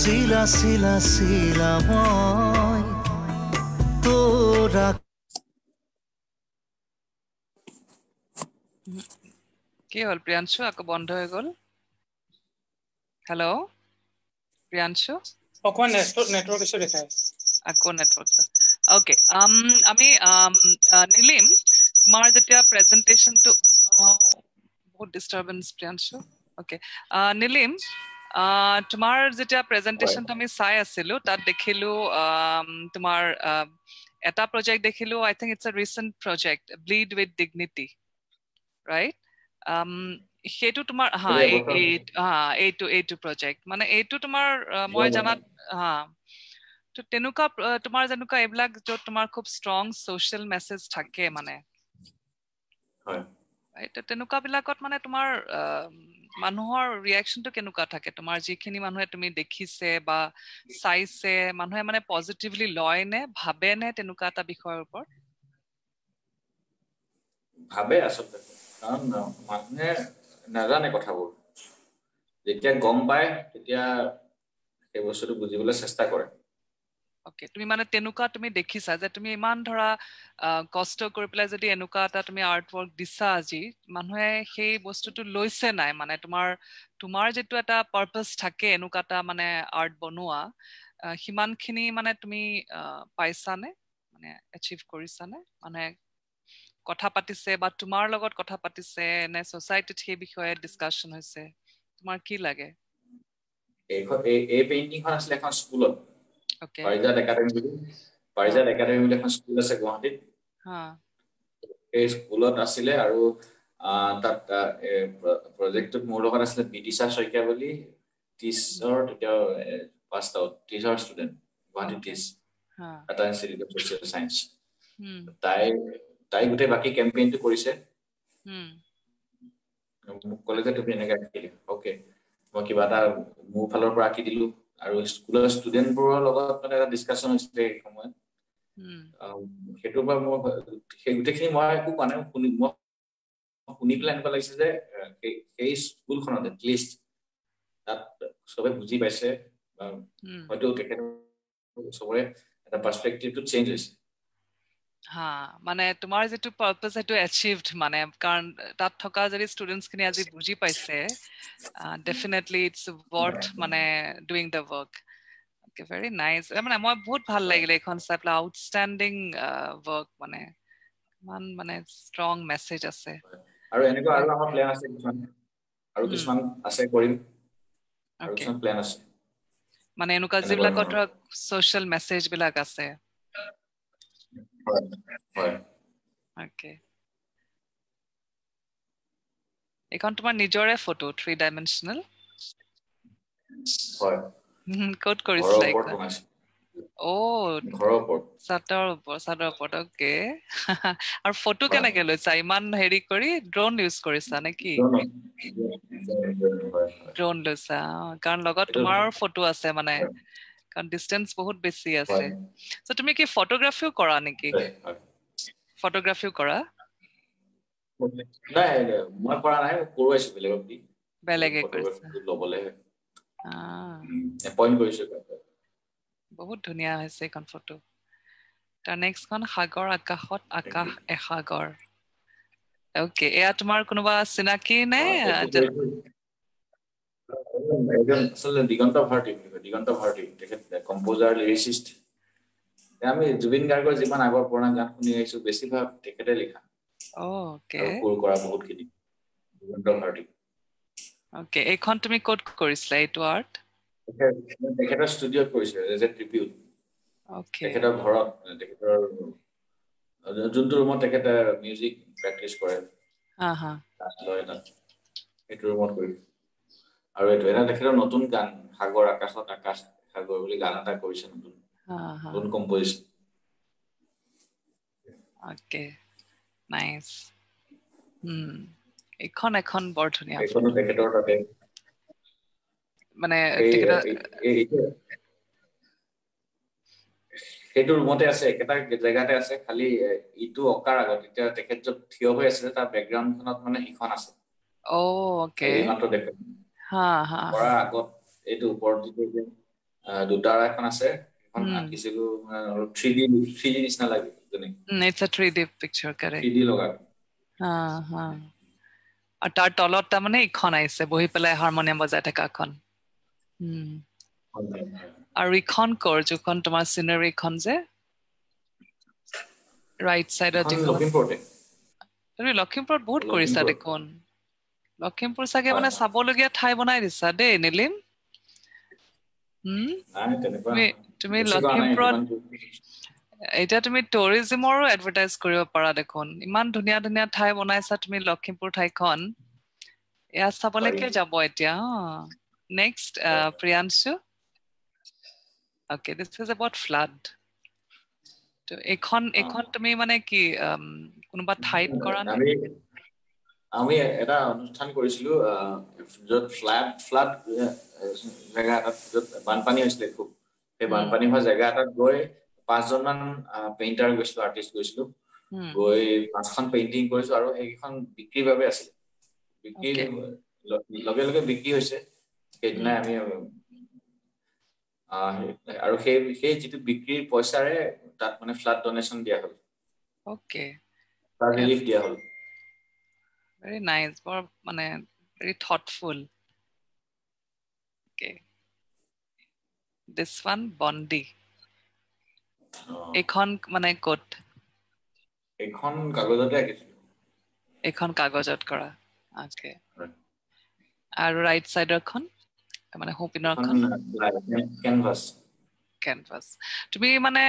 চিলা চিলা চিলা মই তোৰা কি হ'ল প্ৰিয়াংশু আকৌ বন্ধ হৈ গ'ল হেল্ল' প্ৰিয়াংশু অকমান নেটৱৰ্ক ইছ্যু দেখায় আকৌ নেটৱৰ্ক ওকে আমি নীলিম তোমাৰ যেতিয়া প্ৰেজেন্টেশনটো বহুত ডিস্টাৰবেন্স প্ৰিয়াংশু ওকে নীলিম তোমাৰ যেতিয়া প্ৰেজেন্টেশনটো আমি চাই আছিলো তাত দেখিলো তোমাৰ এটা প্ৰজেক্ট দেখিলো I think it's a recent project bleed with dignity right সেইটো তোমাৰ এইটো প্ৰজেক্ট মানে এইটো তোমাৰ মই জানাত তো তেনেকুৱা তোমাৰ যেনেকুৱা এইবিলাক য'ত তোমাৰ খুব ষ্ট্ৰং সোশ্যাল মেছেজ থাকে মানে হয় তেনেকুৱা বিলাকত মানে তোমাৰ মানুহৰ ৰিয়াকশনটো কেনেকুৱা থাকে তোমাৰ যিখিনি মানুহে তুমি দেখিছে বা চাইছে মানুহে মানে পজিটিভলি লয় নে ভাবে নে তেনেকুৱা এটা বিষয়ৰ ওপৰত ভাবে আচলতে কাৰণ মানুহে নাজানে কথাবোৰ যেতিয়া গম পায় তেতিয়া সেই বস্তুটো বুজিবলৈ চেষ্টা কৰে ওকে তুমি মানে তেনেকুৱা তুমি দেখিছা যে তুমি ইমান ধৰা কষ্ট কৰি পেলাই যদি এনেকুৱা এটা তুমি আৰ্ট ওয়াৰ্ক দিছা আজি মানুহে সেই বস্তুটো লৈছে নাই মানে তোমাৰ যেটো এটা পাৰপাস থাকে এনেকুৱা এটা মানে আৰ্ট বনোৱা হিমানখিনি মানে তুমি পাইছানে মানে এচিভ কৰিছানে মানে কথা পাতিছে বা তোমাৰ লগত কথা পাতিছে নে সোসাইটিত সেই বিষয়ে ডিসকাশন হৈছে তোমাৰ কি লাগে এই পেইন্টিংখন আছিল এখন স্কুলত ওকে পাৰিজাত একাডেমি বুলি এখন স্কুল আছে গুৱাহাটীত এই স্কুলত আছিলে আৰু তাত প্ৰজেক্টত মোৰ লগত আছিলে বিদিশা শইকীয়া বুলি টিচাৰ তেতিয়া pass out teacher student Guwahati টিচ এটা ইনষ্টিটিউট অফ ছ'চিয়েল সায়েন্স তাই গোটেই বাকি কেম্পেইনটো কৰিছে মোক ক'লে যে তুমি এনেকৈ আঁকিলি অ'কে মই কিবা এটা মোৰ ফালৰ পৰা আঁকি দিলো আৰু স্কুলৰ ষ্টুডেণ্টবোৰৰ লগত মানে এটা ডিছকাশ্যন হৈছিলে এই সময়ত সেইটোৰ পৰা মোৰ সেই গোটেইখিনি মই একো কোৱা নাই শুনি পেলাই এনেকুৱা লাগিছে যে সেই স্কুলখনত এটলিষ্ট তাত চবে বুজি পাইছে হয়তো তেখেতৰ চবৰে এটা পাৰ্চপেক্টিভটো চেঞ্জ হৈছে মানে তোমাৰ যেটো পাৰপাস হেতু এচিভড মানে কাৰণ তাত থকা যদি ষ্টুডেন্টস খিনি আজি বুজি পাইছে ডেফিনেটলি ইটস ওয়াৰ্থ মানে doing the work okay very nice মানে মই বহুত ভাল লাগিলে এই কনসেপ্ট আউটস্ট্যান্ডিং ওয়াৰ্ক মানে ষ্ট্ৰং মেছেজ আছে আৰু এনেকুৱা আৰু আমাৰ প্ল্যান আছে কিছুমান আছে কৰিম আৰু কিছুমান প্ল্যান আছে মানে এনেকুৱা যিবিলাকৰ ধৰক সোশ্যাল মেছেজ বিলাক আছে হয় ওকে এখন তোমাৰ নিজৰে ফটো 3 ডাইমেনশনাল হয় কোড কৰিছিলা ঘৰৰ ওপৰত এখন বনাইছো ঘৰৰ ওপৰত চাদৰ ওপৰত ওকে আৰু ফটো কেনেকে লৈছা ইমান হেৰি কৰি ড্ৰোন ইউজ কৰিছা নেকি ড্ৰোন লৈছা কাৰণ লগত তোমাৰ ফটো আছে মানে কাৰণ ডিসটেন্স বহুত বেছি আছে সো তুমি কি ফটোগ্ৰাফিও কৰা নেকি ফটোগ্ৰাফিও কৰা নাই মই কৰা নাই কৰোৱাইছো বেলেগক দি বেলেগে কৰিছা ফটোগ্ৰাফি লবলে এপইন্ট কৰিছো বহুত ধুনীয়া হৈছে এখন ফটো তাৰ নেক্সটখন সাগৰ আকাশত আকাশ এসাগৰ ওকে এয়া তোমাৰ কোনোবা চিনাকি নে দিগন্ত ভাৰতী তেখেত কম্পোজাৰ লিৰিচিষ্ট আমি জুবিন গাৰ্গৰ যিমান আগৰ পুৰণা গান শুনি আহিছো বেছিভাগ তেখেতে লিখা ওকে আৰু সুৰ কৰা বহুতখিনি দিগন্ত ভাৰতী ওকে এইখন তুমি ক'ত কৰিছিলা এইটো আৰ্ট তেখেতৰ ষ্টুডিঅ'ত কৰিছে এজ এ ট্ৰিবিউট তেখেতৰ ঘৰত তেখেতৰ যোনটো ৰুমত তেখেতে মিউজিক প্ৰেক্টিচ কৰে সেইটো ৰুমত কৰিছে আৰু এইটো এটা তেখেতৰ নতুন গান সাগৰ আকাশত আকাশ সাগৰ বুলি গান এটা কৰিছে নতুন কম্প'জিশ্যন ওকে নাইস এখন বৰ ধুনীয়া এইখনো তেখেতৰ তাতে মানে সেইটো ৰুমতে আছে একেটা জেগাতে আছে খালি ইটো অকাৰ আগত এতিয়া তেখেত য'ত থিয় হৈ আছে তাৰ বেকগ্ৰাউণ্ডখনত মানে সিখন আছে ওকে এই মাত্ৰ দেখে কৰাৰ আগত এইটো ওপৰত যিটো দুটাৰ এখন আছে এখন আঁকিছিলো 3D নিচিনা লাগে It's a 3D picture, correct. 3D লগা আৰু তাৰ তলত তাৰমানে ইখন আহিছে বহি পেলাই হাৰমনিয়াম বজাই থকাখন আৰু ইখন কৰ যোখন তোমাৰ চিনাৰী খন যে ৰাইট সাইডত তুমি লখিমপুৰত বহুত কৰিছা দেখোন লখিমপুৰ চাগে মানে চাবলগীয়া ঠাই বনাই দিছা দেই নীলিম তুমি লখিমপুৰত এতিয়া তুমি টুৰিজমৰো এডভাৰটাইজ কৰিব পাৰা দেখোন ইমান ধুনীয়া ধুনীয়া ঠাই বনাইছা তুমি লখিমপুৰ ঠাইখন এয়া চাবলৈকে যাব এতিয়া next Priyanshu okay this is about flood তো এখন তুমি মানে কি কোনোবা ঠাইত কৰা নে আমি এটা অনুষ্ঠান কৰিছিলো যত ফ্লাড জায়গা যত বানপানী হৈছিল খুব সেই বানপানী হোৱা জায়গা এটাত গৈ 5 জন মান পেইন্টাৰ গৈছিল আৰ্টিষ্ট গৈছিল গৈ 5খন পেইন্টিং কৰিছো আৰু এইখন বিক্ৰীৰ বাবে আছিল বিক্ৰী লগে লগে বিক্ৰী হৈছে সেইদিনা আমি আৰু সেই যিটো বিক্ৰীৰ পইচাৰে তাত মানে ফ্লাড ডোনেশন দিয়া হ'ল ওকে ফ্লাড ৰিলিফ দিয়া হ'ল very nice very thoughtful okay this one Bondi এখন মানে কোট এখন কাগজতে আঁকিছিলো এখন কাগজত কৰা okay আৰু ৰাইট সাইডৰ খন মানে হোপিনৰ খন ক্যানভাস তুমি মানে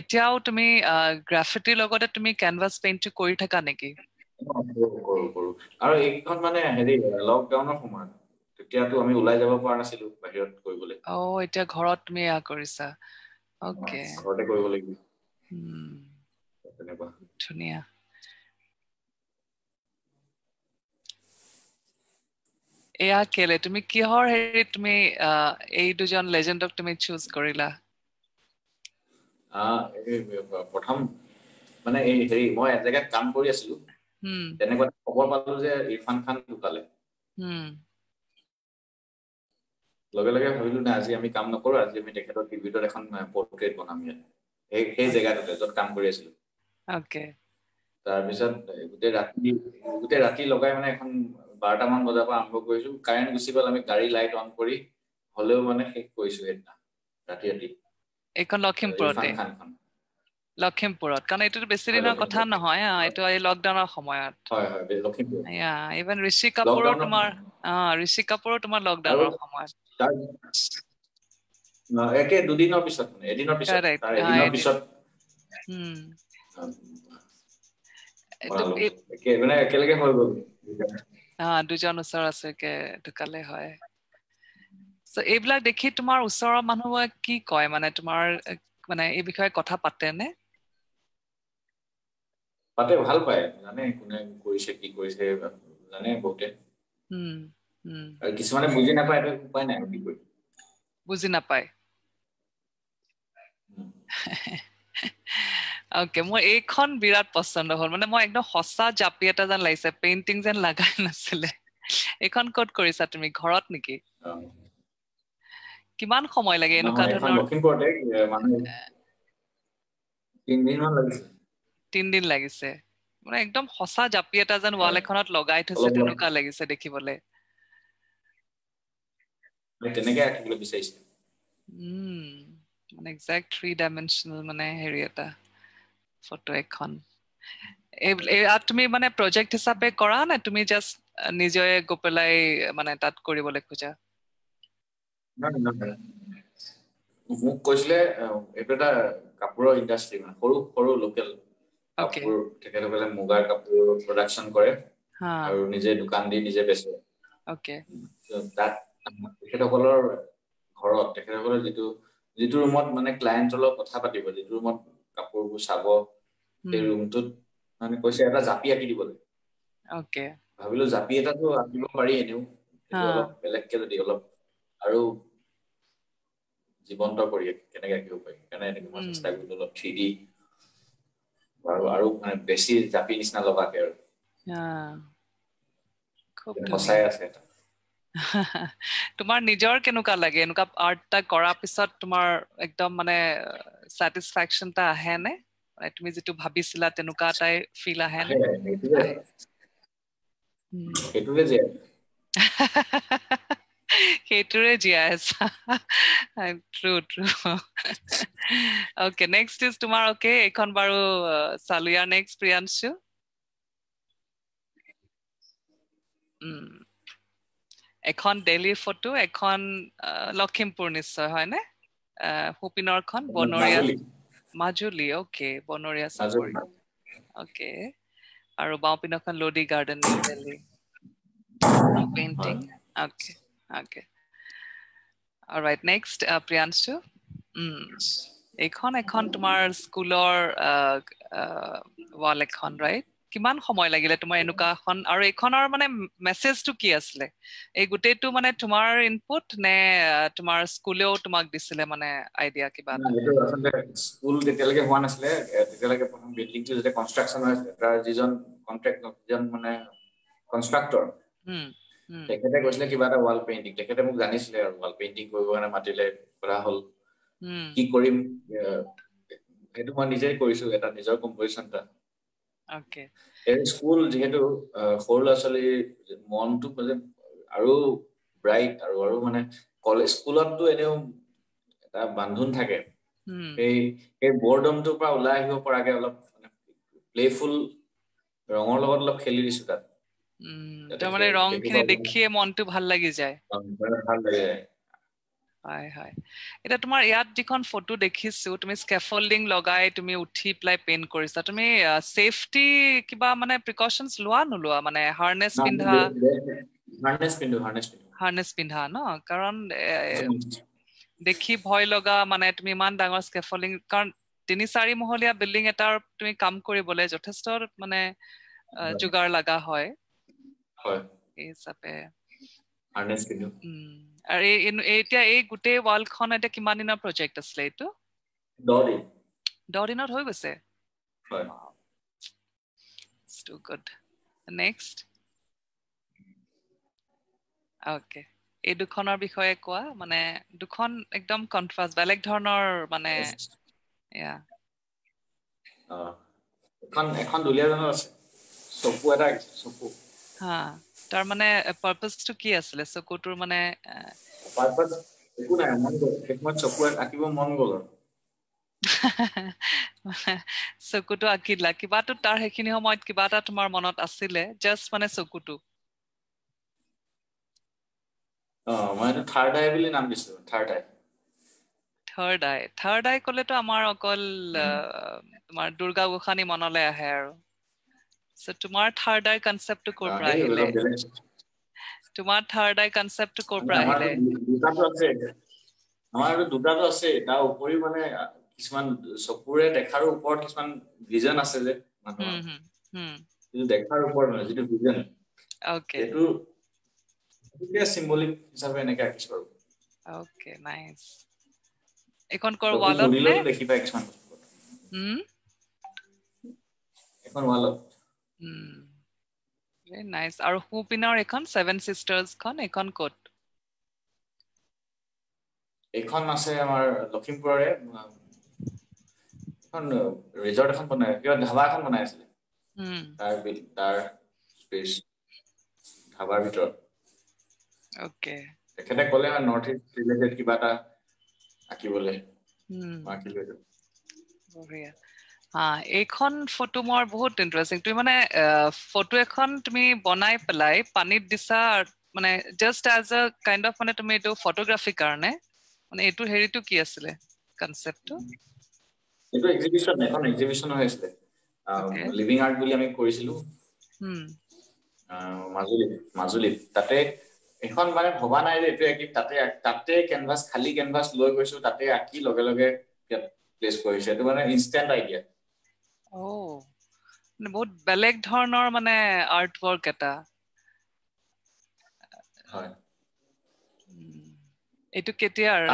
এতিয়াও তুমি গ্ৰাফিটিৰ লগতে তুমি ক্যানভাস পেইন্ট কৰি থাকা নেকি কৰো আৰু এইখন মানে হেৰি লকডাউনৰ সময়ত তেতিয়াতো আমি ওলাই যাব পৰা নাছিলো বাহিৰত কৰিবলৈ এতিয়া ঘৰত তুমি এয়া কৰিছা ওকে ঘৰতে কৰিব লাগিব তেনেকুৱা ধুনীয়া এয়া কেলে তুমি কিহৰ হেৰি তুমি এই দুজন লেজেণ্ডক তুমি চুজ কৰিলা প্ৰথম মানে এই হেৰি মই এক জায়গাত কাম কৰি আছিলো তেনেকুৱা খবৰ পালো যে ইৰফান খান ঢুকালে লগে লগে ভাবিলো না আজি আমি কাম নকৰো আজি আমি তেখেতৰ টিভিত এখন পোৰ্ট্ৰেইট বনাম সেই জায়গাটোতে য'ত কাম কৰি আছিলো ওকে তাৰ পিছত গোটেই ৰাতি লগাই মানে এখন 12টা মান বজাৰ পৰা আৰম্ভ কৰিছো কাৰেণ্ট গুচি গ'ল আমি গাড়ী লাইট অন কৰি হলেও মানে শেষ কৰিছো সেইদিনা ৰাতি এইখন লখিমপুৰত কাৰণ এইটো বেছি দিনৰ কথা নহয় এইটো এই লকডাউনৰ সময়ত হয় লখিমপুৰ ইভেন ঋষি কাপুৰো তোমাৰ লকডাউনৰ সময়ত একে দুদিনৰ পিছত এদিনৰ পিছত একেলগে হৈ গ'ল দুজন ওচৰ আছেকে ঢুকালে হয় এইবিলাক দেখি তোমাৰ ওচৰৰ মানুহে কি কয় মানে তোমাৰ মানে এই বিষয়ে কথা পাতে নে পাতে ভাল পায় জানে কোনে কৰিছে কি কৰিছে জানে বহুতে আৰু কিছুমানে বুজি নাপায় এটা উপায় নাই কি কৰি বুজি নাপায় ওকে মোৰ এইখন বিৰাট পছন্দ হ'ল মানে মই একদম হসা জাপি এটা যেন লাগিছে পেইন্টিং যেন লাগাই নাছিলে এইখন ক'ত কৰিছা তুমি ঘৰত নেকি কিমান সময় লাগে এনেকুৱা ধৰণৰ লখিমপুৰতে মানে 3 দিন মান লাগিছে 3 দিন লাগিছে মানে একদম হসা জাপি এটা যেন ওয়াল এখনত লগাই থৈছে তেনেকুৱা লাগিছে দেখিবলৈ তেনেকে আঁকিবলৈ বিচাৰিছে মানে এক্সাক্ট 3 ডাইমেনশনাল মানে হেৰি এটা ফটো এখন তুমি মানে প্ৰজেক্ট হিচাপে কৰা নে তুমি জাস্ট নিজে গৈ পেলাই মানে তাত কৰিবলৈ খোজা মোক কৈছিলে এইটো এটা কাপোৰৰ ইণ্ডাষ্ট্ৰি মানে সৰু লোকেল কাপোৰ তেখেতসকলে মুগাৰ কাপোৰ প্ৰডাকশ্যন কৰে আৰু নিজে দোকান দি নিজে বেচে তাত তেখেতসকলৰ ঘৰত তেখেতসকলৰ যিটো ৰুমত মানে ক্লায়েণ্টৰ লগত কথা পাতিব যিটো ৰুমত কাপোৰবোৰ চাব সেই ৰুমটোত মানে কৈছে এটা জাপি আঁকি দিবলৈ ভাবিলো জাপি এটাতো আঁকিব পাৰি এনেও কিন্তু অলপ বেলেগকে যদি অলপ আৰু জীৱন্ত কৰি কেনেকৈ আঁকিব পাৰি কাৰণে এনেকৈ মই চেষ্টা কৰিলো অলপ 3D আৰু মানে বেছি জাপি নিচিনা লগাকে আৰু খুব সঁচাই আছে এটা তোমাৰ নিজৰ কেনেকুৱা লাগে এনেকুৱা আৰ্টটা কৰাৰ পিছত তোমাৰ একদম মানে স্যাটিসফ্যাকশনটা আহে নে মানে তুমি যেটো ভাবিছিলা তেনেকুৱা এটাই ফিল আহে নে আহে সেইটোৱে যে সেইটোৰে জীয়াই আছা ট্ৰু okay next is তোমাৰ okay এখন বাৰু চালুয়াৰ next প্ৰিয়াংশু এখন দিল্লীৰ ফটো এখন লখিমপুৰ নিশ্চয় হয় নে হুপিনৰখন বনৰীয়া মাজুলী ওকে বনৰীয়া চাপৰি ওকে আৰু বাওপিনখন Lodi garden new Delhi painting okay okay alright next Priyanshu এখন তোমাৰ স্কুলৰ ৱাল এখন ৰাইট কিমান সময় লাগিলে তোমাৰ এনেকুৱা এখন আৰু এইখনৰ মানে মেছেজটো কি আছিলে এই গুটেটো মানে তোমাৰ ইনপুট নে তোমাৰ স্কুলেও তোমাক দিছিলে মানে আইডিয়া কিবা এটা এইটো আসলে স্কুল যেতিয়ালৈকে হোৱা নাছিলে তেতিয়ালৈকে প্ৰথম বিল্ডিংটো যেতিয়া কনষ্ট্ৰাকচন হৈ আছিল তাৰ যিজন যিজন মানে কনষ্ট্ৰাক্টৰ তেখেতে কৈছিলে কিবা এটা ৱাল পেইন্টিং তেখেতে মোক জানিছিলে আৰু ৱাল পেইন্টিং কৰিব কাৰণে মাতিলে কৰা হ'ল কি কৰিম সেইটো মই নিজেই কৰিছো এটা নিজৰ কম্পজিশন এটা ওকে স্কুল যেহেতু সৰু ল'ৰা ছোৱালীৰ মনটো আৰু ব্ৰাইট আৰু মানে কলেজ স্কুলতটো এনেও এটা বান্ধোন থাকে এই বৰ্ডমটোৰ পৰা ওলাই আহিব পৰাকে অলপ প্লেফুল ৰঙৰ লগত অলপ খেলি দিছো তাত তাৰ মানে ৰংখিনি দেখিয়ে মনটো ভাল লাগি যায় ভাল লাগে হয় হয় এটা তোমাৰ ইয়াত যিখন ফটো দেখিছো তুমি স্কেফোল্ডিং লগাই তুমি উঠি প্লাই পেইন্ট কৰিছা তুমি সেফটি কিবা মানে প্ৰিকশনছ লোৱা মানে হাৰ্নেস পিন্ধা ন কাৰণ দেখি ভয় লগা মানে তুমি ইমান ডাঙৰ স্কেফোল্ডিং কাৰণ 3-4 মহলীয়া বিল্ডিং এটাৰ তুমি কাম কৰিবলৈ যথেষ্ট মানে যোগাৰ লাগা হয় এই হিচাপে হাৰ্নেস পিন্ধো আৰু এতিয়া এই গুটেই ৱালখন এটা কিমান দিনৰ প্ৰজেক্ট আছিলে এইটো 10 দিনত হৈ গৈছে হয় so good next okay এই দুখনৰ বিষয়ে কোৱা মানে দুখন একদম কন্ট্ৰাস্ট বেলেগ ধৰণৰ মানে ইয়া এখন দুলীয়াজনৰ আছে চকু এটা চকু হা তাৰ মানে পাৰপাসটো কি আছিলে চকুটোৰ মানে পাৰপাস একো নাই মন গ'ল মই চকু আঁকিব মন গ'ল চকুটো আঁকিলা কিবাটো তাৰ সেইখিনি সময়ত কিবা এটা তোমাৰ মনত আছিলে জাস্ট মানে চকুটো মই এইটো থাৰ্ড আই বুলি নাম দিছো থাৰ্ড আই কলেতো আমাৰ অকল তোমাৰ দুৰ্গা গোসানী মনলৈ আহে আৰু সো তোমাৰ থাৰ্ড আই কনসেপ্টটো ক'ৰ পৰা আহিলে তোমাৰ থাৰ্ড আই কনসেপ্টটো ক'ৰ পৰা আহিলে আমাৰ দুটাটো আছে তাৰ উপৰি মানে কিছুমান চকুৰে দেখাৰ ওপৰত কিছুমান ভিজন আছে যে মানুহৰ কিন্তু দেখাৰ ওপৰত নহয় যিটো ভিজন এইটো সিম্বলিক হিচাপে এনেকে আঁকিছো আৰু ওকে নাইস এখন কৰ ৱালত নে দেখি পাই কিছুমান এখন ৱালত very nice আৰু হুপিনৰ এখন 7 sisters খন এখন কোট এখন আছে আমাৰ লখিমপুৰৰে এখন ৰিজৰ্ট এখন বনাই কিবা ধাবা এখন বনাই আছিল তাৰ স্পেচ ধাবাৰ ভিতৰত ওকে তেখেতে ক'লে নৰ্থ ইষ্ট ৰিলেটেড কিবা এটা আঁকিবলৈ আঁকিবলৈ বঢ়িয়া এইখন ফটো মোৰ বহুত ইন্টাৰেষ্টিং তুমি মানে ফটো এখন তুমি বনাই পেলাই পানীত দিছা মানে just as a kind of মানে তুমি এইটো ফটোগ্ৰাফিৰ কাৰণে মানে এইটো হেৰিটো কি আছিলে কনসেপ্টটো এইটো এক্সিবিশন হৈ আছিলে লিভিং আৰ্ট বুলি আমি কৰিছিলো মাজুলীত তাতে এখন মানে ভবা নাই যে এইটো একদিন তাতে কেনভাছ খালী কেনভাছ লৈ গৈছো তাতে আঁকি লগে লগে প্লেচ কৰিছে এইটো মানে ইনষ্টেন্ট আইডিয়া মানে বহুত বেলেগ ধৰণৰ মানে আৰ্ট ৱৰ্ক এটা হয় এইটো কেতিয়া আৰু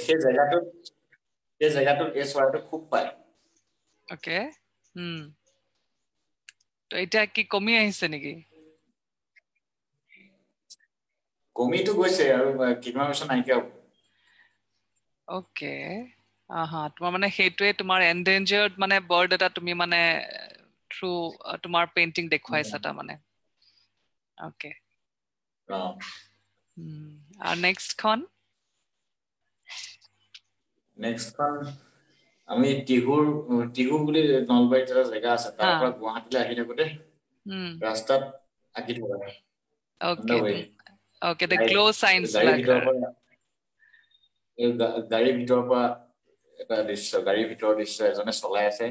সেই জেগাটোত এই চৰাইটো খুব পায় ওকে তো এতিয়া কি কমি আহিছে নেকি কমিটো গৈছে আৰু কিমান বছৰ নাইকিয়া হ'ব ওকে তোমাৰ মানে সেইটোৱে তোমাৰ এন্ডেঞ্জাৰ্ড মানে বাৰ্ড এটা তুমি মানে থ্ৰু তোমাৰ পেইন্টিং দেখুৱাইছা তাৰ মানে ওকে আৰু নেক্সটখন আমি টিহু বুলি নলবাৰীত এটা জেগা আছে তাৰ পৰা গুৱাহাটীলৈ আহি থাকোতে ৰাস্তাত আঁকি থকা ওকে the glow signs গাড়ীৰ ভিতৰৰ পৰা এটা দৃশ্য গাড়ীৰ ভিতৰৰ দৃশ্য এজনে চলাই আছে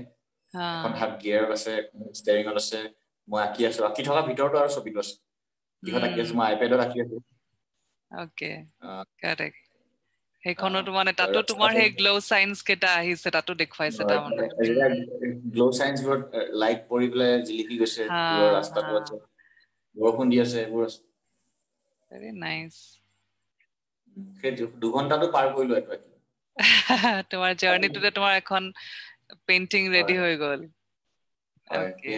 এখন হাত গিয়াৰ আছে ষ্টেৰিঙত আছে মই আঁকি আছো আঁকি থকা ভিতৰতো আৰু ছবিটো আছে কিহত আঁকি আছো মই আইপেডত আঁকি আছো ওকে কাৰেক্ট সেইখনতো মানে তাতো তোমাৰ সেই গ্লো সাইন্স কেটা আহিছে তাতো দেখুৱাইছে তাৰ মানে গ্লো সাইন্স বোৰ লাইট পৰি পেলাই জিলিকি গৈছে ৰাস্তাটো আছে বৰষুণ দি আছে এইবোৰ আছে ভেৰি নাইস সেই 2 ঘণ্টাটো পাৰ কৰিলো এটা তোমাৰ জাৰ্নিটোতে তোমাৰ এখন পেইন্টিং ৰেডি হৈ গ'ল okay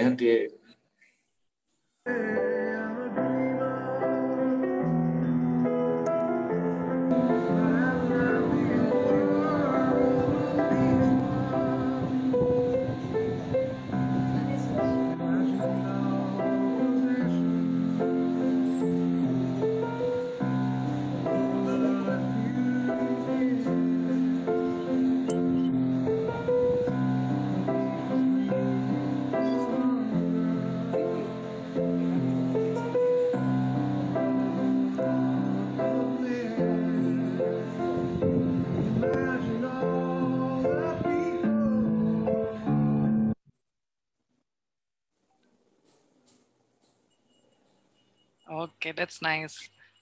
Okay, that's nice.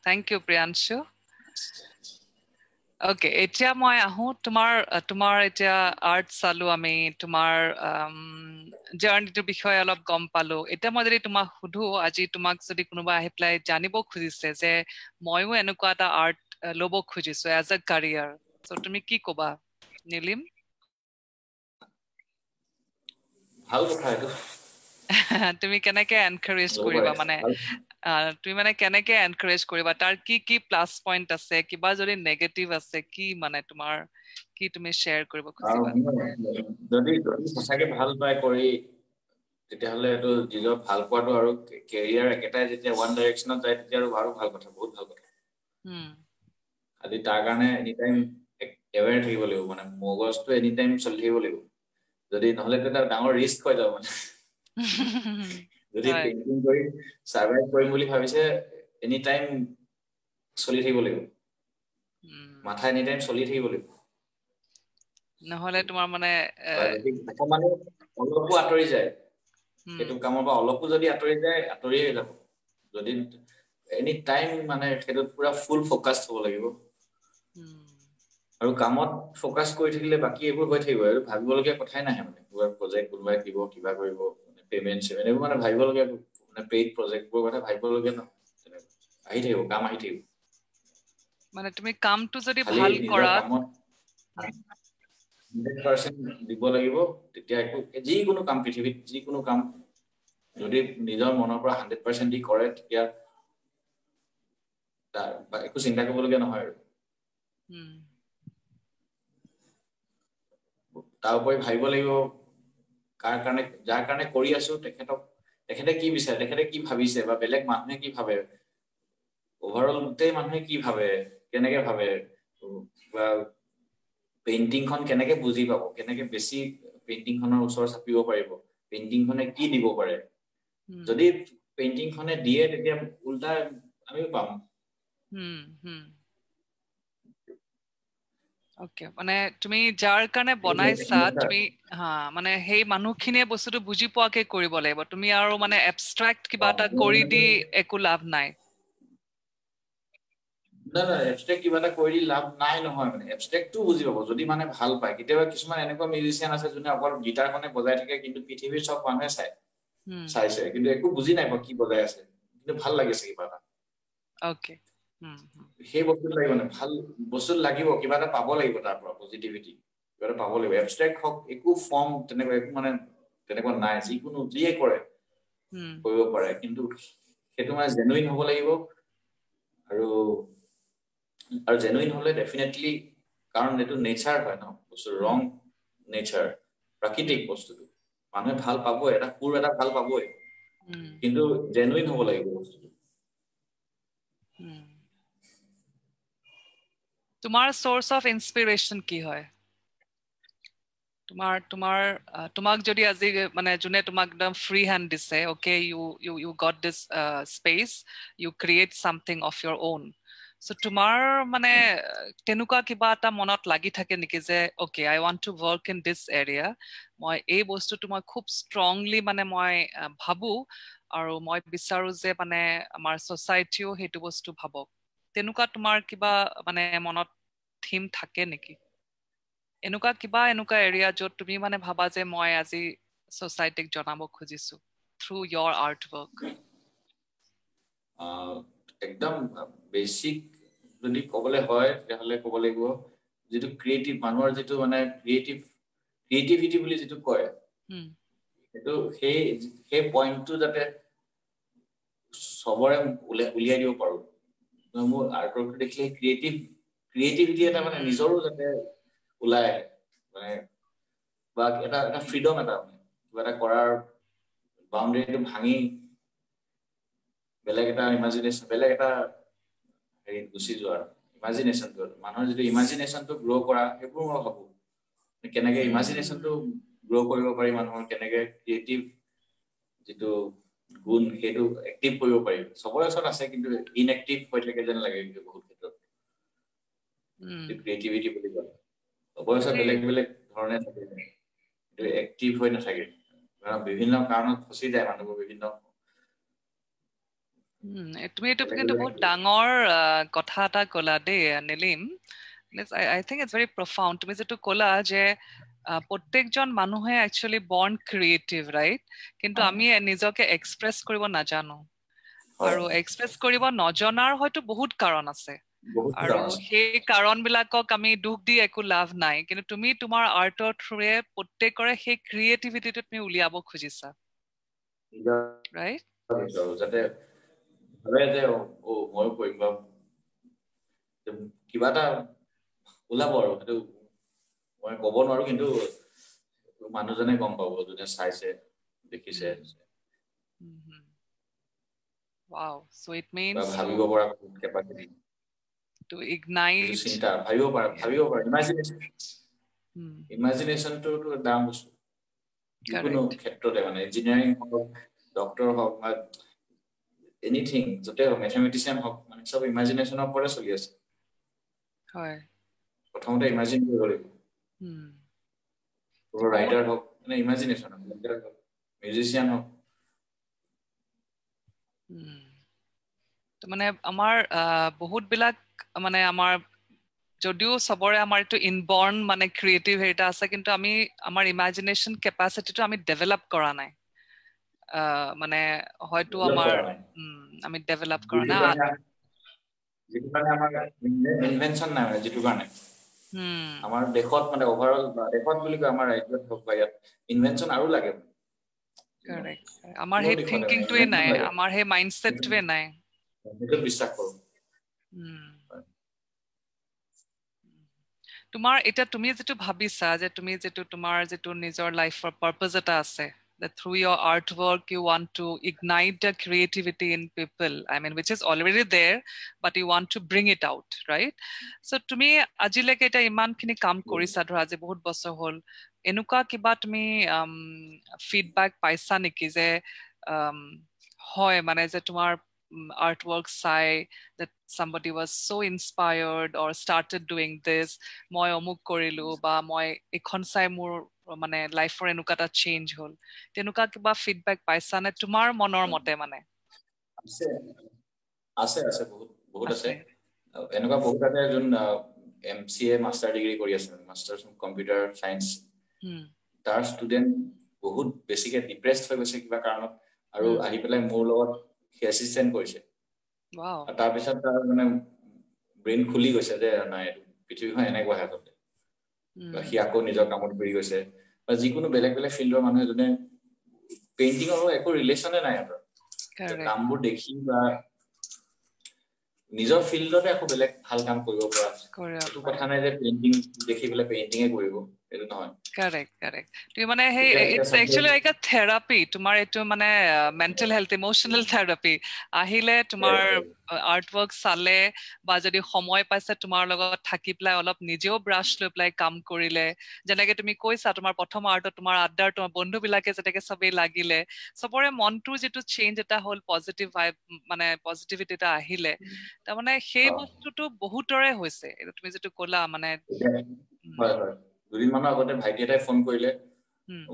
Thank you, Priyanshu. Okay, এতিয়া মই আহো তোমাৰ এতিয়া আৰ্ট চালো আমি তোমাৰ জাৰ্নিটোৰ বিষয়ে অলপ গম পালো এতিয়া মই যদি তোমাক সুধো আজি তোমাক যদি কোনোবা আহি পেলাই জানিব খুজিছে যে ময়ো এনেকুৱা এটা আৰ্ট ল'ব খুজিছো এজ এ কাৰিয়াৰ সো তুমি কি ক'বা নীলিম ভাল কথা এইটো তুমি কেনেকে এনকাৰেজ কৰিবা মানে তুমি মানে কেনেকে এনকাৰেজ কৰিবা তাৰ কি প্লাস পইণ্ট আছে কিবা যদি নেগেটিভ আছে কি মানে তোমাৰ কি তুমি শেয়াৰ কৰিব খুজিবা যদি সঁচাকে ভাল পাই কৰি তেতিয়াহলে এইটো নিজৰ ভাল পোৱাটো আৰু কেৰিয়াৰ একেটাই যেতিয়া ওৱান ডাইৰেকশ্যনত যায় তেতিয়া আৰু ভাল কথা বহুত ভাল কথা আজি তাৰ কাৰণে এনি টাইম এৱেৰ থাকিব লাগিব মানে মগজটো এনি টাইম চলি থাকিব লাগিব যদি নহলে এটা ডাঙৰ ৰিস্ক হৈ যাব মানে যদি পেইন্টিং কৰি সাৰ্ভাইভ কৰিম বুলি ভাবিছে এনি টাইম চলি থাকিব লাগিব মাথা এনি টাইম চলি থাকিব লাগিব নহলে তোমাৰ মানে অকমানো অলপো আঁতৰি যায় সেইটো কামৰ পৰা অলপো যদি আঁতৰি যায় আঁতৰিয়ে যাব যদি এনি টাইম মানে সেইটোত পুৰা ফুল ফোকাস হ'ব লাগিব আৰু কামত ফোকাস কৰি থাকিলে বাকি এইবোৰ হৈ থাকিব আৰু ভাবিবলগীয়া কথাই নাহে মানে পুৰা প্ৰজেক্ট কোনোবাই দিব কিবা কৰিব পেমেন্ট এইবোৰ মানে ভাবিবলগীয়া মানে পেইড প্ৰজেক্টবোৰ কথা ভাবিবলগীয়া নহয় আহি থাকিব কাম আহি থাকিব মানে তুমি কামটো যদি ভাল কৰা 100% দিব লাগিব তেতিয়া যিকোনো কাম পৃথিৱীত যিকোনো কাম যদি নিজৰ মনৰ পৰা 100% দি কৰে তেতিয়া তাৰ একো চিন্তা কৰিবলগীয়া নহয় আৰু তাৰ উপৰি ভাবিব লাগিব যাৰ কাৰণে কৰি আছো তেখেতে কি বিচাৰে তেখেতে কি ভাবিছে বা বেলেগ মানুহে কি ভাবে ওভাৰঅল গোটেই মানুহে কি ভাবে কেনেকে ভাবে বা পেইন্টিংখন কেনেকে বুজি পাব কেনেকে বেছি পেইন্টিংখনৰ ওচৰ চাপিব পাৰিব পেইন্টিংখনে কি দিব পাৰে যদি পেইন্টিংখনে দিয়ে তেতিয়া উল্টা আমিও পাম ওকে মানে তুমি যাৰ কাৰণে বনাইছা তুমি মানে সেই মানুহখিনিয়ে বস্তুটো বুজি পোৱাকে কৰিব লাগিব তুমি আৰু মানে এবষ্ট্ৰাক্ট কিবা এটা কৰি দি একো লাভ নাই না এবষ্ট্ৰাক্ট কিবা এটা কৰি লাভ নাই নহয় মানে এবষ্ট্ৰাক্টটো বুজি পাব যদি মানে ভাল পায় কেতিয়াবা কিছুমান এনেকুৱা মিউজিচিয়ান আছে যোনে অকল গিটাৰখনে বজাই থাকে কিন্তু পৃথিৱীৰ চব মানুহে চাইছে কিন্তু একো বুজি নাই কি বজাই আছে কিন্তু ভাল লাগিছে কিবা এটা ওকে সেই বস্তুটো লাগিব মানে ভাল বস্তু লাগিব কিবা এটা পাব লাগিব তাৰ পৰা পজিটিভিটি কিবা এটা পাব লাগিব এবষ্ট্ৰাক্ট হওক একো ফৰ্ম তেনেকুৱা একো মানে তেনেকুৱা নাই যিকোনো যিয়ে কৰে কৰিব পাৰে কিন্তু সেইটো মানে জেনুইন হ'ব লাগিব আৰু জেনুইন হলে ডেফিনেটলি কাৰণ এটো নেচাৰ হয় ন বস্তু ৰং নেচাৰ প্ৰাকৃতিক বস্তুটো মানুহে ভাল পাবই এটা সুৰ এটা ভাল পাবই কিন্তু জেনুইন হ'ব লাগিব বস্তুটো তোমাৰ সোৰ্স অফ ইন্সপিৰেশন কি হয় তোমাক যদি আজি মানে জুনে তোমাক একদম ফ্ৰী হ্যান্ড দিছে okay you got this space you create something of your own so তোমাৰ মানে তেনুকা কিবা এটা মনত লাগি থাকে নেকি যে okay I want to work in this area মই এই বস্তুটো মই খুব ষ্ট্ৰংলি মানে মই ভাবো আৰু মই বিচাৰো যে মানে আমাৰ সোসাইটিও হেতু বস্তু ভাবক তেনুকা তোমাৰ কিবা মানে মনত থিম থাকে নেকি এনুকা এৰিয়া য'ত তুমি মানে ভাবা যে মই আজি সোসাইটিক জনাব খুজিছো থ্ৰু your artwork একদম বেসিক যদি ক'বলে হয় তেতিয়াহলে ক'ব লাগিব যেটো ক্ৰিয়েটিভ মানুহৰ যেটো মানে ক্ৰিয়েটিভিটি বুলি যেটো কয় এটো সেই পইণ্টটো যাতে সবৰে উলিয়াই দিব পাৰো মোৰ আৰ্টৱৰ্ক দেখিলে ক্ৰিয়েটিভিটি এটা মানে নিজৰো যাতে উলাই মানে বা এটা ফ্ৰীডম এটা কিবা এটা কৰাৰ বাউণ্ডাৰীটো ভাঙি বেলেগ এটা ইমাজিনেশন বেলেগ এটা হেৰি গুচি যোৱাৰ ইমাজিনেশনটো মানুহৰ যেটো ইমাজিনেশনটো গ্ৰো কৰা এইবোৰ মই ভাবো কেনেকে ইমাজিনেশনটো গ্ৰো কৰিব পাৰি মানুহৰ কেনেকে ক্ৰিয়েটিভ যেটো গুণ হেতু এক্টিভ কৰিব পাৰি সবৰে ওচৰত আছে কিন্তু ইনএক্টিভ হৈ থাকে যেন লাগে বহুত ক্ষেত্ৰত ক্ৰিয়েটিভিটি বুলি কয় সবৰে ওচৰত বেলেগ ধৰণে থাকে কিন্তু এক্টিভ হৈ নাথাকে বিভিন্ন কাৰণত ফসি যায় মানুহবোৰ বিভিন্ন তুমি এটো কিন্তু বহুত ডাঙৰ কথা এটা কলা দে Nilim I think it's very profound তুমি যেটো কলা যে প্ৰত্যেকজন মানুহে actually born creative right কিন্তু আমি নিজকে এক্সপ্ৰেস কৰিব নাজানো আৰু এক্সপ্ৰেস কৰিব নজনাৰ হয়তো বহুত কাৰণ আছে আৰু সেই কাৰণবিলাকক আমি দুখ দি একো লাভ নাই কিন্তু তুমি তোমাৰ আৰ্টৰ থ্ৰুৱে প্ৰত্যেকৰে সেই ক্ৰিয়েটিভিটিটো তুমি উলিয়াব খুজিছা ৰাইট যাতে ভাবে যে ও মই কৰিম বা কিবা এটা ওলাব আৰু সেইটো মই ক'ব নোৱাৰো কিন্তু মানুহজনে গম পাব যদি চাইছে দেখিছে wow so it means ভাবিব পৰা কেপাসিটি to ignite চিন্তা ভাবিব পৰা ইমাজিনেশনটো ডাঙৰ বস্তু কোনো ক্ষেত্ৰতে মানে ইঞ্জিনিয়াৰিং হওক ডক্টৰ হওক বা এনিথিং যতে মেথমেটিচিয়ান হওক মানে সব ইমাজিনেশনৰ ওপৰত চলি আছে হয় প্ৰথমতে ইমাজিন কৰিব লাগিব ৰাইটাৰ হওক মানে ইমাজিনেশন মিউজিচিয়ান হওক তো মানে আমাৰ বহুত বিলাক মানে আমাৰ যদিও সবৰে আমাৰ এটো ইনবৰ্ন মানে ক্ৰিয়েটিভ এটা আছে কিন্তু আমি আমাৰ ইমাজিনেশন ক্যাপাসিটিটো আমি ডেভেলপ কৰা নাই মানে হয়তো আমাৰ আমি ডেভেলপ কৰা নাই যেটো কাৰণে আমাৰ ইনভেনশন নাই যেটো কাৰণে আমাৰ দেশত মানে ওভাৰঅল দেশত বুলি কয় আমাৰ ৰাজ্যত হওক বা ইয়াত ইনভেনশন আৰু লাগে কাৰেক্ট আমাৰ হে থিংকিংটোৱে নাই আমাৰ হে মাইন্ডসেটটোৱে নাই সেইটো বিশ্বাস কৰো তোমাৰ এটা তুমি যেটো ভাবিছা যে তুমি যেটো তোমাৰ যেটো নিজৰ লাইফৰ পাৰপাস এটা আছে that through your artwork you want to ignite the creativity in people I mean which is already there but you want to bring it out right so তুমি আজিলৈকে এটা ইমানখিনি কাম কৰিছা ধৰা আজি বহুত বছৰ হ'ল এনুকা কিবা তুমি ফিডব্যাক পাইছা নেকি যে হয় মানে যে তোমাৰ artwork sai that somebody was so inspired or started doing this মই অমুক কৰিলো বা মই এখন চাই মোৰ মানে লাইফৰ এনুকা এটা চেঞ্জ হল তেনুকা কিবা ফিডব্যাক পাইছা নে তোমাৰ মনৰ মতে মানে আছে বহুত আছে এনুকা বহুত আছে যোন MCA মাস্টাৰ ডিগ্ৰী কৰি আছে মাস্টাৰ্স ইন কম্পিউটাৰ সায়েন্স তাৰ ষ্টুডেন্ট বহুত বেছিকে ডিপ্ৰেসড হৈ গৈছে কিবা কাৰণত আৰু আহি পেলাই মোৰ লগত এসিস্টেন্ট কৰিছে ওয়াও তাৰ পিছত তাৰ মানে ব্ৰেইন খুলি গৈছে যে নাই পৃথিৱীখন এনেকুৱা হাততে সি আকৌ নিজৰ কামত ঘূৰি গৈছে বা যিকোনো বেলেগ ফিল্ডৰ মানুহ এজনে পেইন্টিংৰ একো ৰিলেচনে নাই আৰু কামবোৰ দেখি বা নিজৰ ফিল্ডতে আকৌ বেলেগ ভাল কাম কৰিব পৰা আছে এইটো কথা নাই যে পেইন্টিং দেখি পেলাই পেইন্টিঙে কৰিব এইটো নহয় Correct. তুমি মানে hey, it's actually like a therapy. Tomar etu mane mental health, emotional therapy. Ahile tomar artwork sale ba jodi somoy paise tomar logot thaki play olop nijeও brush লৈ play কাম কৰিলে যেনেকে তুমি কৈছা তোমাৰ প্ৰথম আৰ্ট তোমাৰ আড্ডাৰ তোমাৰ বন্ধু বিলাকে যেনেকে সবে লাগিলে সবৰে মনটো যেটো চেঞ্জ এটা হল পজিটিভ ভাইব মানে পজিটিভিটি এটা আহিলে তাৰ মানে সেই বস্তুটো বহুতৰে হৈছে এটা তুমি যেটো ক'লা মানে হয় দুদিন মানৰ আগতে ভাইটি এটাই ফোন কৰিলে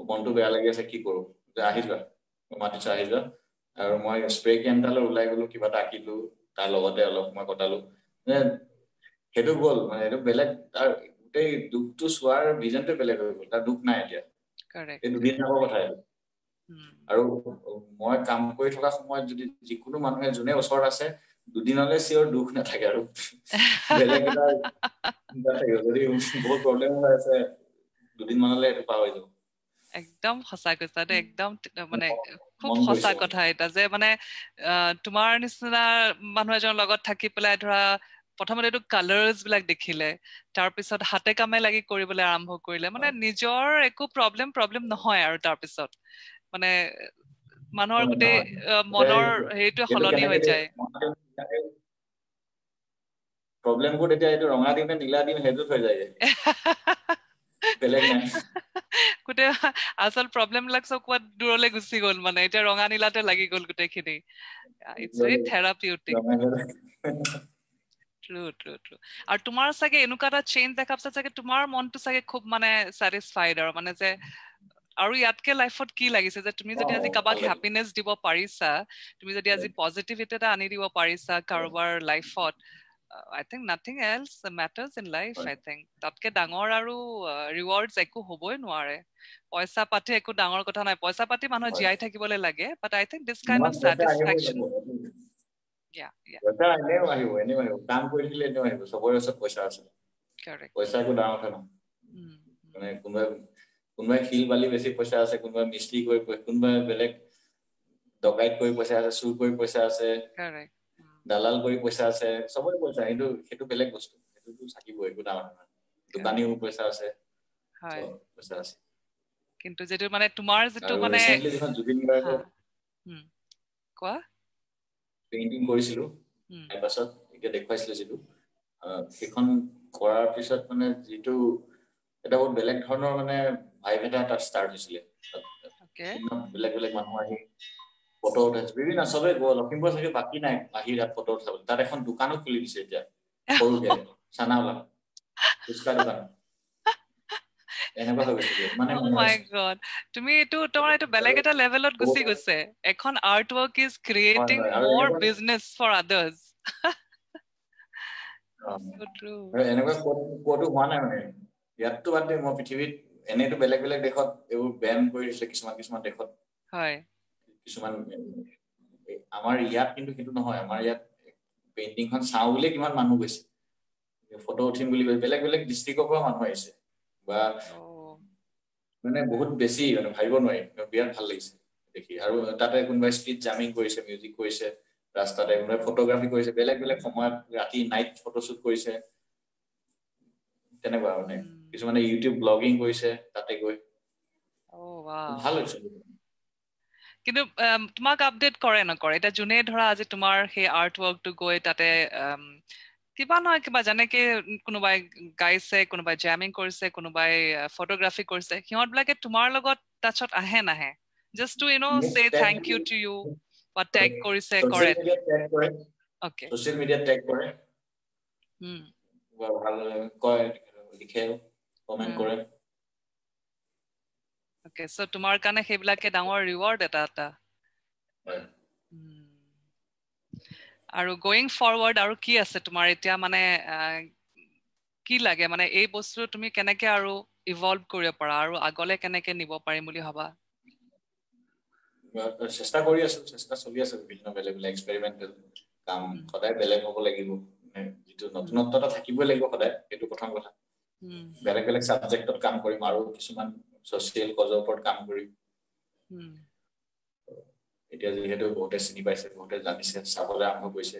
মনটো বেয়া লাগি আছে কি কৰো যে আহি যোৱা মাতিছ আহি যোৱা আৰু মই স্প্ৰে কেনটালৈ ওলাই গলো কিবা এটা আঁকিলো তাৰ লগতে অলপ মই কটালো হেতু গল মানে এটো বেলেগ তাৰ গোটেই দুখটো সোৱাৰ ভিজনটো বেলেগ হৈ গল তাৰ দুখ নাই এতিয়া কাৰেক্ট এই দুদিন আগৰ কথা আৰু মই কাম কৰি থকা সময়ত যদি যিকোনো মানুহে জুনে ওচৰত আছে দুদিনলৈ সিওৰ দুখ নাথাকে আৰু বেলেগ এটা যদি বহুত প্ৰবলেম হৈ আছে দুদিন মানলৈ এটা পাৰ হৈ যাব একদম সঁচা কৈছা দে একদম মানে খুব সঁচা কথা এটা যে মানে তোমাৰ নিচিনা মানুহ এজনৰ লগত থাকি পেলাই ধৰা প্ৰথমতে এইটো কালাৰ্স বিলাক দেখিলে তাৰ পিছত হাতে কামে লাগি কৰিবলৈ আৰম্ভ কৰিলে মানে নিজৰ একো প্ৰবলেম নহয় আৰু তাৰ পিছত মানে মানুহৰ গোটেই মনৰ হেৰিটো সলনি হৈ যায় প্ৰবলেমবোৰ এতিয়া এইটো ৰঙা দিম নে নীলা দিম হেতু হৈ যায় বেলেগ নাই গোটেই আচল প্ৰবলেম বিলাক সব কোৱা দূৰলৈ গুচি গ'ল মানে এতিয়া ৰঙা নীলাতে লাগি গ'ল গোটেইখিনি ইটস ভেৰি থেৰাপিউটিক ট্ৰু আৰু তোমাৰ চাগে এনেকুৱা এটা চেঞ্জ দেখা পাইছা চাগে তোমাৰ মনটো চাগে খুব মানে স্যাটিসফাইড আৰু মানে যে আৰু ইয়াতকে লাইফত কি লাগিছে যে তুমি যদি আজি কাবাক হ্যাপিনেস দিব পাৰিছা তুমি যদি আজি পজিটিভিটি এটা আনি দিব পাৰিছা কাৰোবাৰ লাইফত I think nothing else matters in life I think tatke dangor aru rewards ekku hoboi noare paisa pati ekku dangor kotha nai paisa pati manu jiai thakibole lage but I think this kind of satisfaction yeah paisa anyway কাম কৰিলে এনেও আহিব সবৰে ওচৰত পইচা আছে correct পইচা কো ডাঙৰ কথা নহয় মানে কোনোবাই শিল বালি বেছি পইচা আছে কোনোবাই মিস্ত্ৰী কৰি কোনোবাই বেলেগ ডকাইত কৰি পইচা আছে চুৰ কৰি পইচা আছে correct দালাল কৰি পইচা আছে সবৰে পইচা কিন্তু হেতু বেলেগ বস্তু হেতুটো থাকিবই একো ডাঙৰ নহয় দোকানীও পইচা আছে হয় পইচা আছে কিন্তু যেটো মানে তোমাৰ যেটো মানে ৰিসেন্টলি যখন জুবিন গাৰ্গে কোৱা পেইন্টিং কৰিছিলো তাৰপাছত এতিয়া দেখুৱাইছিলো যেটো সেইখন কৰাৰ পিছত মানে যেটো এটা বহুত বেলেগ ধৰণৰ মানে ভাইব এটা তাত ষ্টাৰ্ট হৈছিলে বেলেগ মানুহ আহি ফটো উঠাইছে বিভিন্ন সবে লখিমপুৰ চাগে বাকি নাই আহি তাত ফটো উঠাবলৈ তাত এখন দোকানো খুলি দিছে এতিয়া সৰুকে চানাওলা ফুচকা দোকান এনেকুৱা হৈ গৈছে মানে oh my god তুমি এটো তোমাৰ এটো বেলেগ এটা লেভেলত গুচি গৈছে এখন art work is creating more business for others so true এনেকুৱা কোটো হোৱা নাই মানে ইয়াতটো বাদে মই পৃথিৱীত এনেটো বেলেগ দেশত এইবোৰ বেন কৰিছে কিছুমান দেশত হয় কিছুমান আমাৰ ইয়াত কিন্তু হেতু নহয় আমাৰ ইয়াত পেইন্টিংখন চাও বুলি কিমান মানুহ গৈছে ফটো উঠিম বুলি বেলেগ ডিস্ট্ৰিক্টৰ পৰা মানুহ আহিছে বা মানে বহুত বেছি মানে ভাবিব নোৱাৰি বিৰাট ভাল লাগিছে দেখি আৰু তাতে কোনোবাই স্পিড জামিং কৰিছে মিউজিক কৰিছে ৰাস্তাতে কোনোবাই ফটোগ্ৰাফি কৰিছে বেলেগ সময়ত ৰাতি নাইট ফটোশুট কৰিছে তেনেকুৱা মানে কিছুমানে ইউটিউব ব্লগিং কৰিছে তাতে গৈ ভাল হৈছে কিন্তু তোমাক আপডেট কৰে নকৰে এটা জুনে ধৰা আজি তোমাৰ সেই আৰ্ট ওয়ার্কটো গৈ তাতে কিবা নহয় কিবা যেনেকে কোনোবাই গাইছে কোনোবাই জামিং কৰিছে কোনোবাই ফটোগ্ৰাফি কৰিছে সিহঁতবিলাকে তোমাৰ লগত টাচত আহে নাহে just to say thank you to you বা ট্যাগ কৰিছে কৰে ওকে সোশ্যাল মিডিয়া ট্যাগ কৰে ভাল কয় লিখে কমেন্ট কৰে ওকে সো তোমাৰ কাৰণে সেইবিলাকে ডাঙৰ ৰিৱাৰ্ড এটা আৰু গোইং ফৰৱাৰ্ড আৰু কি আছে তোমাৰ এতিয়া মানে কি লাগে মানে এই বস্তু তুমি কেনেকে আৰু ইভলভ কৰিব পাৰা আৰু আগলে কেনেকে নিব পাৰিম বুলি ভাবা চেষ্টা কৰি আছো চেষ্টা চলি আছে বিভিন্ন বেলেগ এক্সপেৰিমেন্টেল কাম সদায় বেলেগ হ'ব লাগিব যেটো নতুনত্বটা থাকিবই লাগিব সদায় এটো প্ৰথম কথা বেলেগ সাবজেক্টত কাম কৰিম আৰু কিছুমান সোশ্যাল কজৰ ওপৰত কাম কৰিম এতিয়া যেহেতু বহুতে চিনি পাইছে বহুতে জানিছে চাবলৈ আৰম্ভ কৰিছে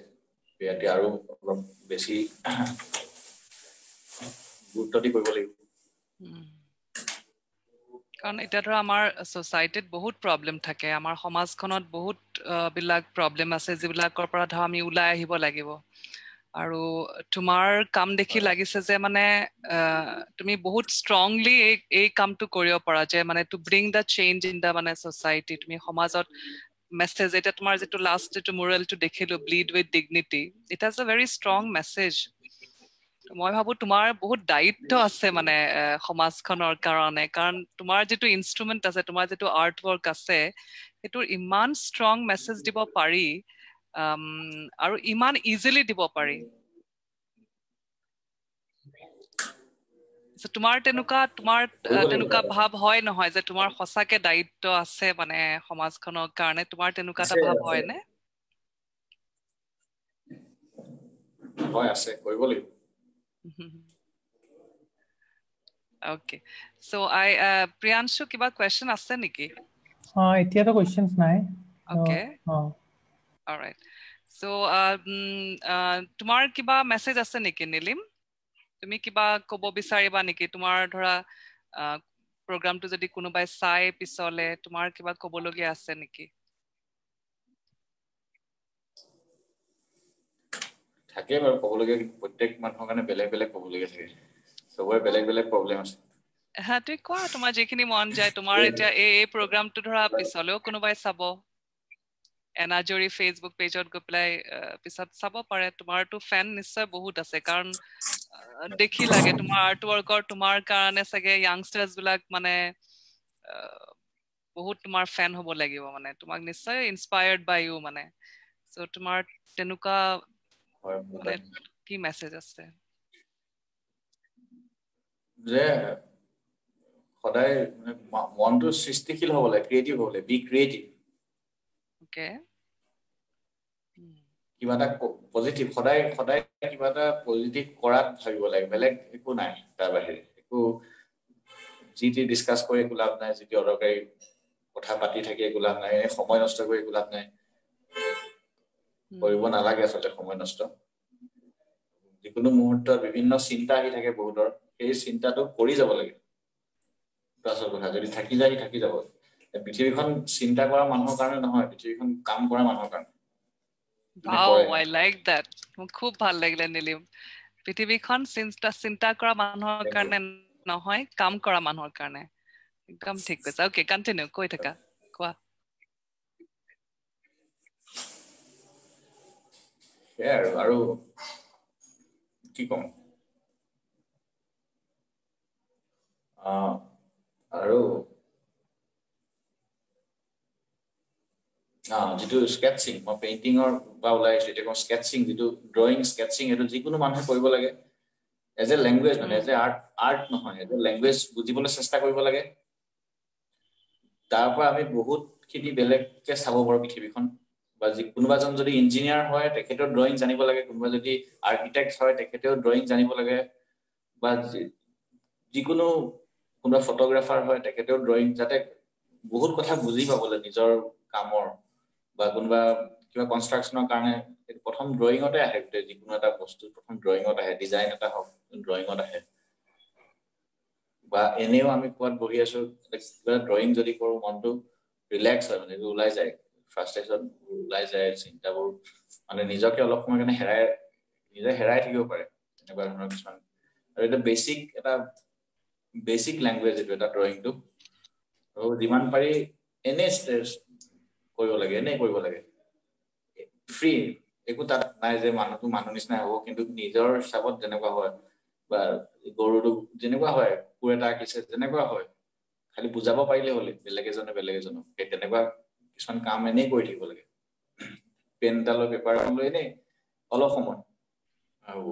ইয়াতে আৰু অলপ বেছি গুৰুত্ব দি কৰিব লাগিব কাৰণ এতিয়া ধৰা আমাৰ সোসাইটিত বহুত প্ৰবলেম থাকে আমাৰ সমাজখনত বহুত বিলাক প্ৰবলেম আছে যিবিলাকৰ পৰা ধৰা আমি ওলাই আহিব লাগিব আৰু তোমাৰ কাম দেখি লাগিছে যে মানে তুমি বহুত ষ্ট্ৰংলি এই কামটো কৰিব পাৰা যে মানে two bring da change in the মানে সোসাইটি তুমি সমাজত মেছেজ এটা তোমাৰ যেটো লাষ্ট যেটো মোৰেলটো দেখিলো ব্লিড উইথ ডিগনিটি ইট হাজ আ ভেৰি ষ্ট্ৰং মেছেজ মই ভাবো তোমাৰ বহুত দায়িত্ব আছে মানে সমাজখনৰ কাৰণে কাৰণ তোমাৰ যেটো ইনস্ট্ৰুমেন্ট আছে তোমাৰ যেটো আৰ্ট ওয়াৰ্ক আছে এটোৰ ইমান ষ্ট্ৰং মেছেজ দিব পাৰি আৰু ইমান ইজিলি দিব পাৰি তোমাৰ তেনেকুৱা ভাৱ হয় নহয় যে তোমাৰ সঁচাকে দায়িত্ব আছে মানে সমাজখনৰ কাৰণে তোমাৰ তেনেকুৱা এটা ভাৱ হয় নে হয় আছে কৰিব লাগিব Okay. So Priyanshu kiba question ase niki? এতিয়া তো কোৱেশ্চনছ নাই Okay. All right. So তোমাৰ কিবা মেছেজ আছে নেকি নীলিম তুমি কিবা ক'ব বিচাৰিবা নেকি তোমাৰ ধৰা প্ৰগ্ৰামটো যদি কোনোবাই চাই পিছলে তোমাৰ কিবা ক'বলগীয়া আছে নেকি থাকে বাৰু ক'বলগীয়া প্ৰত্যেক মানুহৰ কাৰণে বেলেগ বেলেগ ক'বলগীয়া থাকে সবৰে বেলেগ বেলেগ প্ৰবলেম আছে তুই কোৱা তোমাৰ যিখিনি মন যায় তোমাৰ এতিয়া এই প্ৰগ্ৰামটো ধৰা পিছলেও কোনোবাই চাব এনাজৰি ফেসবুক পেজত গৈ পেলাই পিছত চাব পাৰে তোমাৰটো ফ্যান নিশ্চয় বহুত আছে কাৰণ দেখি লাগে তোমাৰ আৰ্ট ওয়াৰ্কৰ তোমাৰ কাৰণে চাগে ইয়াংস্টাৰ্স বিলাক মানে বহুত তোমাৰ ফ্যান হ'ব লাগিব মানে তোমাক নিশ্চয় ইনস্পায়াৰ্ড বাই ইউ মানে সো তোমাৰ তেনেকুৱা মানে কি মেছেজ আছে যে সদায় মনটো সৃষ্টিশীল হ'ব লাগে ক্ৰিয়েটিভ হ'ব লাগে বি ক্ৰিয়েটিভ ওকে কিবা এটা পজিটিভ সদায় কিবা এটা পজিটিভ কৰাত ভাবিব লাগে বেলেগ একো নাই তাৰ বাহিৰে একো জিটি ডিসকাস কৰি একো লাভ নাই জিটি অদৰকাৰী কথা পাতি থাকি একো লাভ নাই সময় নষ্ট কৰি একো লাভ নাই কৰিব নালাগে আচলতে সময় নষ্ট যিকোনো মুহূৰ্তত বিভিন্ন চিন্তা আহি থাকে বহুতৰ সেই চিন্তাটো কৰি যাব লাগে আচল কথা যদি থাকি যাব পৃথিৱীখন চিন্তা কৰা মানুহৰ কাৰণে নহয় পৃথিৱীখন কাম কৰা মানুহৰ কাৰণে Wow, I like that. খুব ভাল লাগিলে নীলিম পৃথিৱীখন চিন্তা কৰা মানুহৰ কাৰণে নহয় কাম কৰা মানুহৰ কাৰণে একদম ঠিক কৈছা ওকে কন্টিনিউ কৈ থাকা কোৱা আৰু কি কম আৰু যেটো স্কেটচিং মই পেইন্টিংৰ বা ওলাই আছে এটা স্কেটচিং যেটো ড্ৰয়িং স্কেটচিং এটো যিকোনো মানুহে কৰিব লাগে এজ এ ল্যাঙ্গুৱেজ মানে এজ এ আৰ্ট নহয় এজ এ ল্যাঙ্গুৱেজ বুজিবলৈ চেষ্টা কৰিব লাগে তাৰ পৰা আমি বহুত খিনি বেলেগকে চাব পাৰো পৃথিৱীখন বা কোনোবাজন যদি ইঞ্জিনিয়াৰ হয় তেখেতৰ ড্ৰয়িং জানিব লাগে কোনোবা যদি আৰ্কিটেক্ট হয় তেখেতেও ড্ৰয়িং জানিব লাগে বা যিকোনো কোনোবা ফটোগ্ৰাফাৰ হয় তেখেতেও ড্ৰয়িং যাতে বহুত কথা বুজি পাবলৈ নিজৰ কামৰ বা কোনোবা কিবা কনস্ট্ৰাকচনৰ কাৰণে প্ৰথম ড্ৰয়িংতে আহে যিকোনো এটা বস্তু প্ৰথম ড্ৰয়িংত আহে ডিজাইন এটা হওক ড্ৰয়িংত আহে বা এনেও আমি কোৱাত বহি আছো কিবা ড্ৰয়িং যদি কৰো মনটো ৰিলেক্স হয় মানে ওলাই যায় ফ্ৰাষ্ট্ৰেচন ওলাই যায় চিন্তাবোৰ মানে নিজকে অলপ সময় কাৰণে হেৰাই থাকিব পাৰে এনেকুৱা ধৰণৰ কিছুমান আৰু এটা বেসিক ল্যাঙ্গুৱেজ এটা ড্ৰয়িংটো আৰু যিমান পাৰি এনে কৰিব লাগে ফ্ৰী একো তাত নাই যে মানুহ নিচিনা হ'ব কিন্তু নিজৰ হিচাপত যেনেকুৱা হয় বা গৰুটো যেনেকুৱা হয় কুকুৰ এটা আঁকিছে যেনেকুৱা হয় খালি বুজাব পাৰিলে হ'লে বেলেগ এজনক তেনেকুৱা কিছুমান কাম এনেই কৰি থাকিব লাগে পেন এটা লৈ পেপাৰ এখন লৈ এনেই অলপ সময় আৰু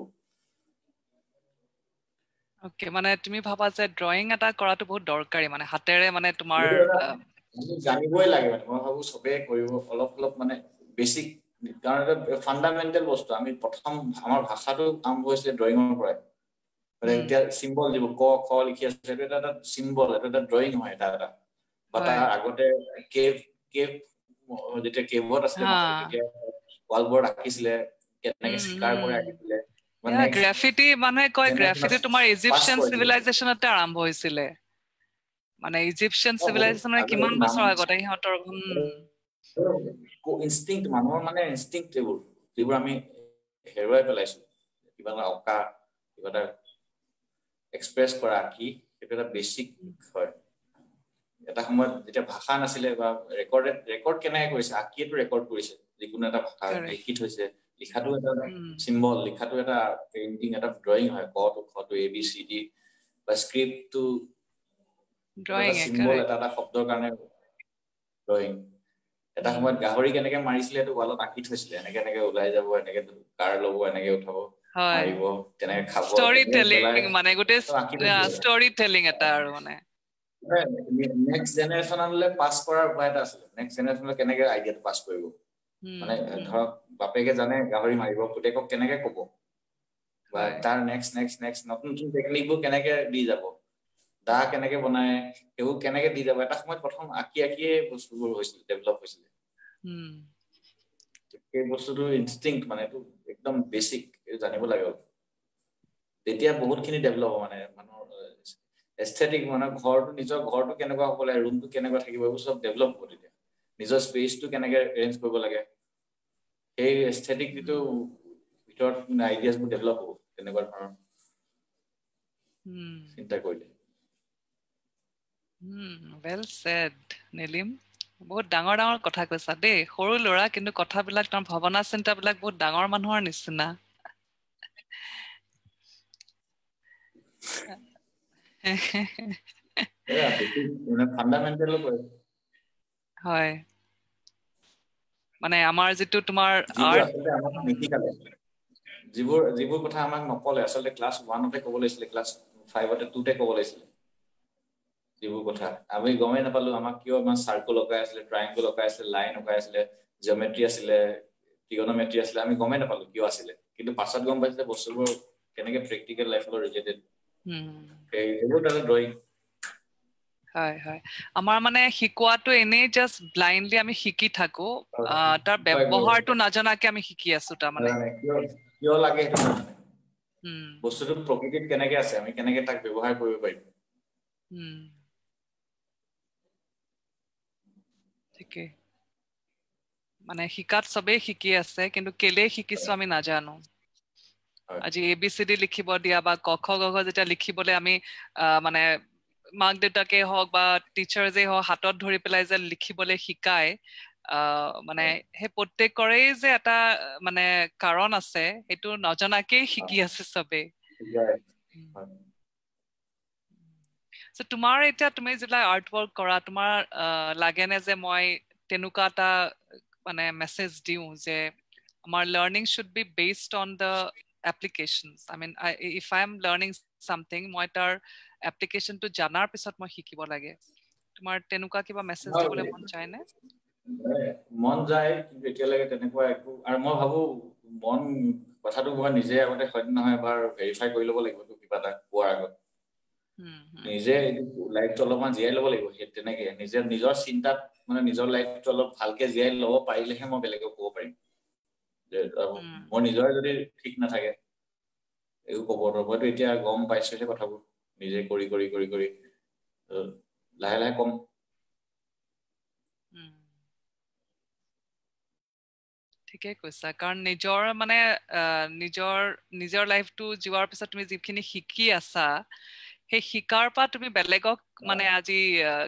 ওকে মানে তুমি ভাবা যে ড্ৰয়িং এটা কৰাটো বহুত দৰকাৰী মানে হাতেৰে মানে তোমাৰ জানিবই লাগে মানে মই ভাবো সবে কৰিব অলপ মানে বেসিক কাৰণ এটা ফান্ডামেন্টাল বস্তু আমি প্ৰথম আমাৰ ভাষাটো আৰম্ভ হৈছে ড্ৰয়িঙৰ পৰাই মানে এতিয়া সিম্বল দিব ক খ লিখি আছে এটা সিম্বল এটা ড্ৰয়িং হয় এটা বা তাৰ আগতে কেভ যেতিয়া কেভত আছিলে মানুহ তেতিয়া ৱালবোৰ্ড আঁকিছিলে কেনেকে স্বীকাৰ কৰে আহিছিলে গ্ৰাফিটি মানুহে কয় গ্ৰাফিটি তোমাৰ ইজিপচিয়ান কৰিছিলে। চিভিলাইজেশ্যনতে আৰম্ভ হৈছিলে মানে ইজিপচিয়ান চিভিলাইজেশ্যন মানে কিমান বছৰ আগতে সিহঁতৰ ইনষ্টিংক্ট মানুহৰ মানে ইনষ্টিংক্ট যিবোৰ আমি হেৰুৱাই পেলাইছো কিবা এটা অকা কিবা এটা এক্সপ্ৰেছ কৰা কি সেইটো এটা বেছিক হয় এটা সময়ত যেতিয়া ভাষা নাছিলে বা ৰেকৰ্ড কেনেকৈ কৰিছে আকিয়েটো ৰেকৰ্ড কৰিছে যিকোনো এটা ভাষা লিখি থৈছে লিখাটো এটা চিম্বল লিখাটো এটা পেইন্টিং এটা ড্ৰয়িং হয় কটো খটো এ বি চি ডি বা স্ক্ৰিপ্টটো ড্ৰয়িং চিম্বল এটা শব্দৰ কাৰণে ড্ৰয়িং এটা সময়ত গাহৰি কেনেকে মাৰিছিলে এইটো ৱালত আঁকি থৈছিলে এনেকে এনেকে ওলাই যাব এনেকে কাৰ ল'ব এনেকে উঠাব মাৰিব তেনেকে খাব ষ্টৰী টেলিং মানে গোটেই ষ্টৰী টেলিং এটা আৰু মানে নেক্সট জেনেৰেশ্যনলৈ পাছ কৰাৰ উপায় এটা আছিলে নেক্সট জেনেৰেশ্যনলৈ কেনেকে আইডিয়াটো পাছ কৰিব মানে ধৰক বাপেকে জানে গাহৰি মাৰিব পুতেকক কেনেকে ক'ব বা তাৰ নেক্সট নতুন টেকনিকবোৰ কেনেকে দি যাব দা কেনেকে বনায় সেইবোৰ কেনেকে দি যাব এটা সময়ত প্ৰথম আঁকিয়ে বস্তুবোৰ হৈছিল ডেভেলপ হৈছিলে সেই বস্তুটো ইনষ্টিংক্ট মানে এইটো একদম বেছিক জানিব লাগে তেতিয়া বহুতখিনি ডেভেলপ হ'ব মানে মানুহৰ এস্থেটিক মানে নিজৰ ঘৰটো কেনেকুৱা হ'ব লাগে ৰুমটো কেনেকুৱা থাকিব এইবোৰ চব ডেভেলপ হ'ব তেতিয়া নিজৰ স্পেচটো কেনেকে এৰেঞ্জ কৰিব লাগে সেই এস্থেটিক যিটো ভিতৰত আইডিয়াছবোৰ ডেভেলপ হ'ব তেনেকুৱা ধৰণৰ চিন্তা কৰিলে well said নীলিম বহুত ডাঙৰ ডাঙৰ কথা কৈছা দেই সৰু ল'ৰা কিন্তু কথাবিলাক তোমাৰ ভাৱনা চিন্তাবিলাক বহুত ডাঙৰ মানুহৰ নিচিনা ফাণ্ডামেণ্টেল হয় মানে আমাৰ যিটো তোমাৰ যিবোৰ কথা আমাক নকলে আচলতে ক্লাছ 1তে ক'ব লাগিছিলে ক্লাছ 5তে 2তে ক'ব লাগিছিলে যিবোৰ কথা আমি গমেই নাপালো আমাক কিয় ইমান চাৰ্কল লগাই আছিলে ট্ৰায়াংগল লগাই আছিলে লাইন লগাই আছিলে জিঅমেট্ৰি আছিলে ট্ৰিগনোমেট্ৰি আছিলে আমি গমেই নাপালো কিয় আছিলে কিন্তু পাছত গম পাইছিলে বস্তুবোৰ কেনেকে প্ৰেক্টিকেল লাইফৰ ৰিলেটেড এইবোৰ এটা ড্ৰয়িং হয় আমাৰ মানে শিকোৱাটো এনেই জাস্ট ব্লাইণ্ডলি আমি শিকি থাকো তাৰ ব্যৱহাৰটো নাজানাকে আমি শিকি আছো তাৰমানে কিয় লাগে সেইটো নাজানে বস্তুটো প্ৰকৃতিত কেনেকে আছে আমি কেনেকে তাক ব্যৱহাৰ কৰিব পাৰিম ঠিকে মানে শিকাত সবেই শিকি আছে কিন্তু কেলে শিকিছো আমি নাজানো আজি ABCD লিখিব দিয়া বা ক খ গ ঘ যেতিয়া লিখিবলৈ আমি মানে মাক দেউতাকে হওক বা টিচাৰ্সে হওক হাতত ধৰি পেলাই যে লিখিবলৈ শিকায় মানে সেই প্ৰত্যেকৰে যে এটা মানে কাৰণ আছে সেইটো নজনাকেই শিকি আছে সবে So তোমাৰ এতিয়া তুমি যিবিলাক আৰ্ট ৱৰ্ক কৰা তোমাৰ লাগে নে যে মই তেনেকুৱা এটা মানে মেছেজ দিও যে আমাৰ learning should be based on the applications I mean if I am learning something মই তাৰ এপ্লিকেশনটো জানাৰ পিছত মই শিকিব লাগে তোমাৰ তেনেকুৱা কিবা মেছেজ দিবলৈ মন যায় নে মন যায় কিন্তু এতিয়ালৈকে তেনেকুৱা একো আৰু মই ভাবো মন কথাটো মই নিজে আগতে সত্য নহয় এবাৰ ভেৰিফাই কৰি ল'ব লাগিব কিবা এটা কোৱাৰ আগত নিজে লাইফটো অলপমান জীয়াই ল'ব লাগিব সেই তেনেকে নিজৰ চিন্তাত মানে নিজৰ লাইফটো অলপ ভালকে জীয়াই ল'ব পাৰিলেহে মই বেলেগক ক'ব পাৰিম যে মই নিজৰ যদি ঠিক নাথাকে একো ক'ব নোৱাৰো মইতো এতিয়া গম পাইছো সেই কথাবোৰ নিজে কৰি লাহে কম ঠিকে কৈছা কাৰণ নিজৰ মানে নিজৰ লাইফটো জীৱাৰ পিছত তুমি যিখিনি শিকি আছা সেই শিকাৰ পৰা তুমি বেলেগক মানে আজি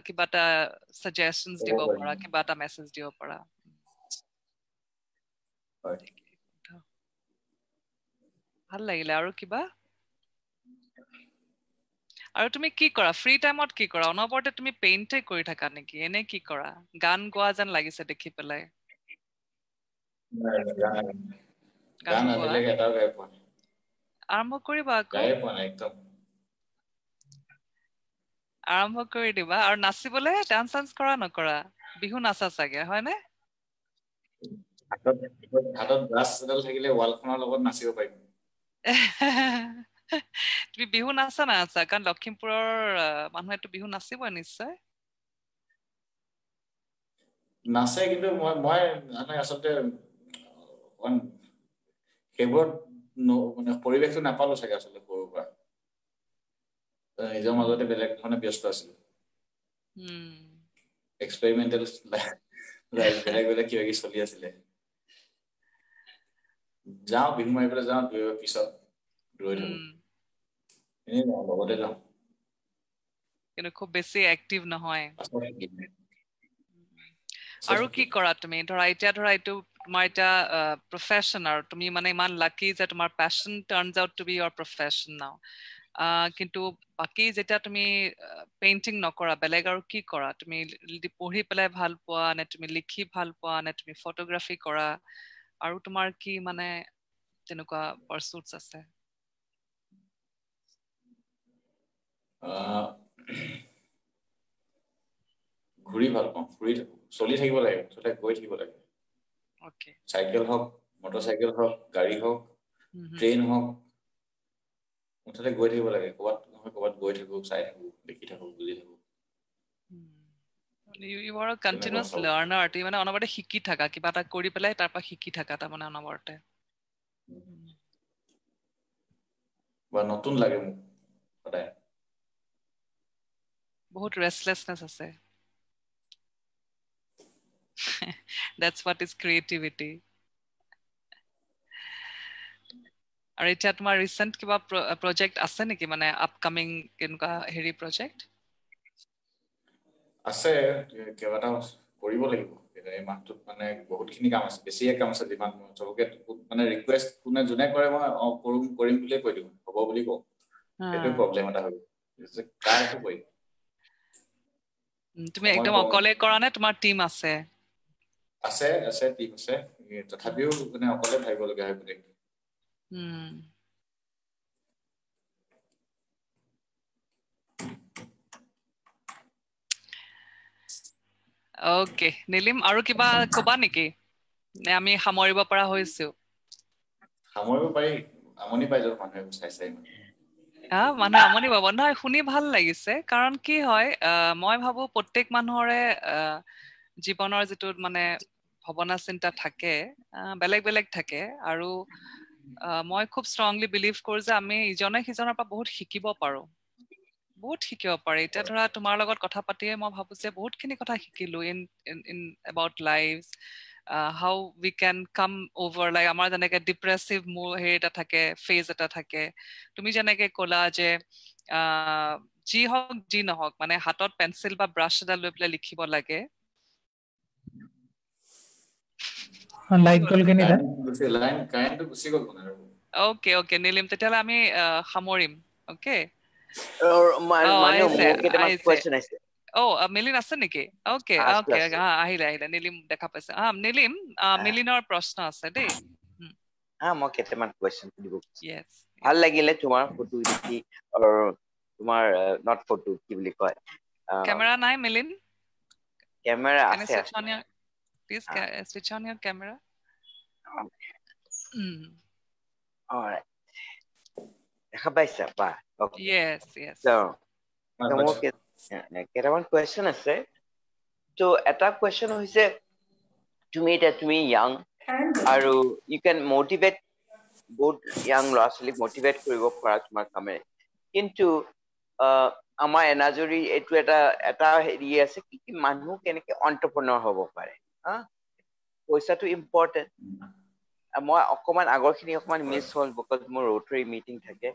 কিবা এটা সাজেশনস দিব পাৰা কিবা এটা মেছেজ দিব পাৰা ভাল লাগিলে আৰু কিবা আৰু তুমি কি কৰা ফ্ৰী টাইমত কি কৰা অনবৰতে তুমি পেইন্টে কৰি থাকা নেকি এনে কি কৰা গান গোৱা যেন লাগিছে দেখি পেলাই গান আজিলৈকে এটাও গাই পোৱা নাই আৰম্ভ কৰিবা আকৌ গাই পোৱা নাই একদম আৰম্ভ কৰি দিবা আৰু নাচিবলৈ ডান্স কৰা নকৰা বিহু নাচা চাগে হয় নে হাতত ব্ৰাছ এডাল থাকিলে ৱালখনৰ লগত নাচিব পাৰিম তুমি বিহু নাচা কাৰণ লখিমপুৰৰ মানুহেতো বিহু নাচিবই নিশ্চয় নাচে কিন্তু মই আচলতে সেইবোৰত মানে পৰিৱেশটো নাপালো চাগে আচলতে সৰুৰ পৰা নিজৰ মাজতে বেলেগ ধৰণে ব্যস্ত আছিলো এক্সপেৰিমেণ্টেল লাইফ বেলেগ বেলেগ কিবা কিবি চলি আছিলে যাওঁ বিহু মাৰিবলৈ যাওঁ পিছত ৰৈ থাকো এনেই যাওঁ লগতে যাওঁ কিন্তু খুব বেছি এক্টিভ নহয় আৰু কি কৰা তুমি ধৰা এইটো তোমাৰ এতিয়া প্ৰফেশ্যন আৰু তুমি মানে ইমান লাকি যে তোমাৰ passion turns out to be your profession now কিন্তু বাকী যেতিয়া তুমি পেইণ্টিং নকৰা বেলেগ আৰু কি কৰা তুমি পঢ়ি পেলাই ভাল পোৱা নে তুমি লিখি ভাল পোৱা নে তুমি ফটোগ্ৰাফি কৰা আৰু তোমাৰ কি মানে তেনেকুৱা পাৰ্চুটছ আছে ঘূৰি ভাল পাওঁ ফুৰি থাকো চলি থাকিব লাগে মুঠতে গৈ থাকিব লাগে ওকে চাইকেল হওক মটৰচাইকেল হওক গাড়ী হওক ট্ৰেইন হওক মুঠতে গৈ থাকিব লাগে ক'ৰবাত নহয় ক'ৰবাত গৈ থাকো চাই থাকো দেখি থাকো বুজি থাকো You are a continuous learner তুমি মানে অনবৰতে শিকি থাকা কিবা এটা কৰি পেলাই তাৰ পৰা শিকি থাকা তাৰ মানে অনবৰতে বা নতুন লাগে মোক সদায় বহুত ৰেষ্টলেছনেছ আছে that's what is creativity আৰু এতিয়া তোমাৰ ৰিসেন্ট কিবা প্ৰজেক্ট আছে নেকি মানে আপকামিং কেনেকুৱা হেৰি প্ৰজেক্ট আছে কেইবাটা কৰিব লাগিব এই মাহটোত মানে বহুতখিনি কাম আছে বেছিয়ে কাম আছে যিমান চবকে মানে ৰিকুৱেষ্ট যোনে কৰে মই কৰিম বুলিয়ে কৈ দিওঁ হ'ব বুলি কওঁ সেইটো প্ৰব্লেম এটা হয় যে কাৰটো কৈ তুমি একদম অকলে কৰা নে তোমাৰ টিম আছে আছে টিম আছে তথাপিও মানে অকলে ভাবিব লগা হয় গোটেই ওকে নীলিম আৰু কিবা কবা নেকি নে আমি সামৰিব পৰা হৈছো সামৰিব পাৰি আমনি পাই যাব মানুহে চাই মানুহে আমনি পাব নহয় শুনি ভাল লাগিছে কাৰণ কি হয় মই ভাবো প্ৰত্যেক মানুহৰে জীৱনৰ যিটো মানে ভাৱনা চিন্তা থাকে বেলেগ বেলেগ থাকে আৰু মই খুব ষ্ট্ৰংলি বিলিভ কৰো যে আমি ইজনে সিজনৰ পৰা বহুত শিকিব পাৰো এতিয়া ধৰা তোমাৰ লগত কথা পাতিয়ে মই ভাবো যে বহুতখিনি কথা শিকিলো in about life how we can come over like আমাৰ যেনেকে ডিপ্ৰেছিভ হেৰি এটা থাকে ফেজ এটা থাকে তুমি যেনেকে ক'লা যে যি হওক যি নহওক মানে হাতত পেন্সিল বা ব্ৰাছ এটা লৈ পেলাই লিখিব লাগে লাইট গ'ল কেনি দা লাইন কাৰেণ্টটো গুচি গ'ল মানে ওকে নীলিম তেতিয়াহ'লে আমি সামৰিম ওকে মানে মোৰ কেইটামান কোৱেশ্চন আছে মিলিন আছে নেকি ওকে আহিলে নীলিম দেখা পাইছে নীলিম মিলিনৰ প্ৰশ্ন আছে দেই মই কেইটামান কোৱেশ্চন সুধিব ভাল লাগিলে তোমাৰ ফটো দেখি আৰু তোমাৰ নট ফটো কি বুলি কয় কেমেৰা নাই মিলিন কেমেৰা আছে please switch on your camera alright দেখা পাইছা বা yes so মোৰ কেইটামান কোৱেশ্চন আছে তো এটা কোৱেশ্চন হৈছে তুমি young আৰু you can motivate বহুত young ল'ৰা ছোৱালীক মোটিভেট কৰিব পৰা তোমাৰ কামেৰে কিন্তু আমাৰ এনাজৰি এইটো এটা হেৰি আছে কি মানুহ কেনেকে এন্টাৰপ্ৰেনাৰ হ'ব পাৰে পইচাটো ইম্পৰ্টেন্ট মই অকমান আগৰখিনি অকমান মিছ হ'ল বিকজ মোৰ ৰোটাৰী মিটিং থাকে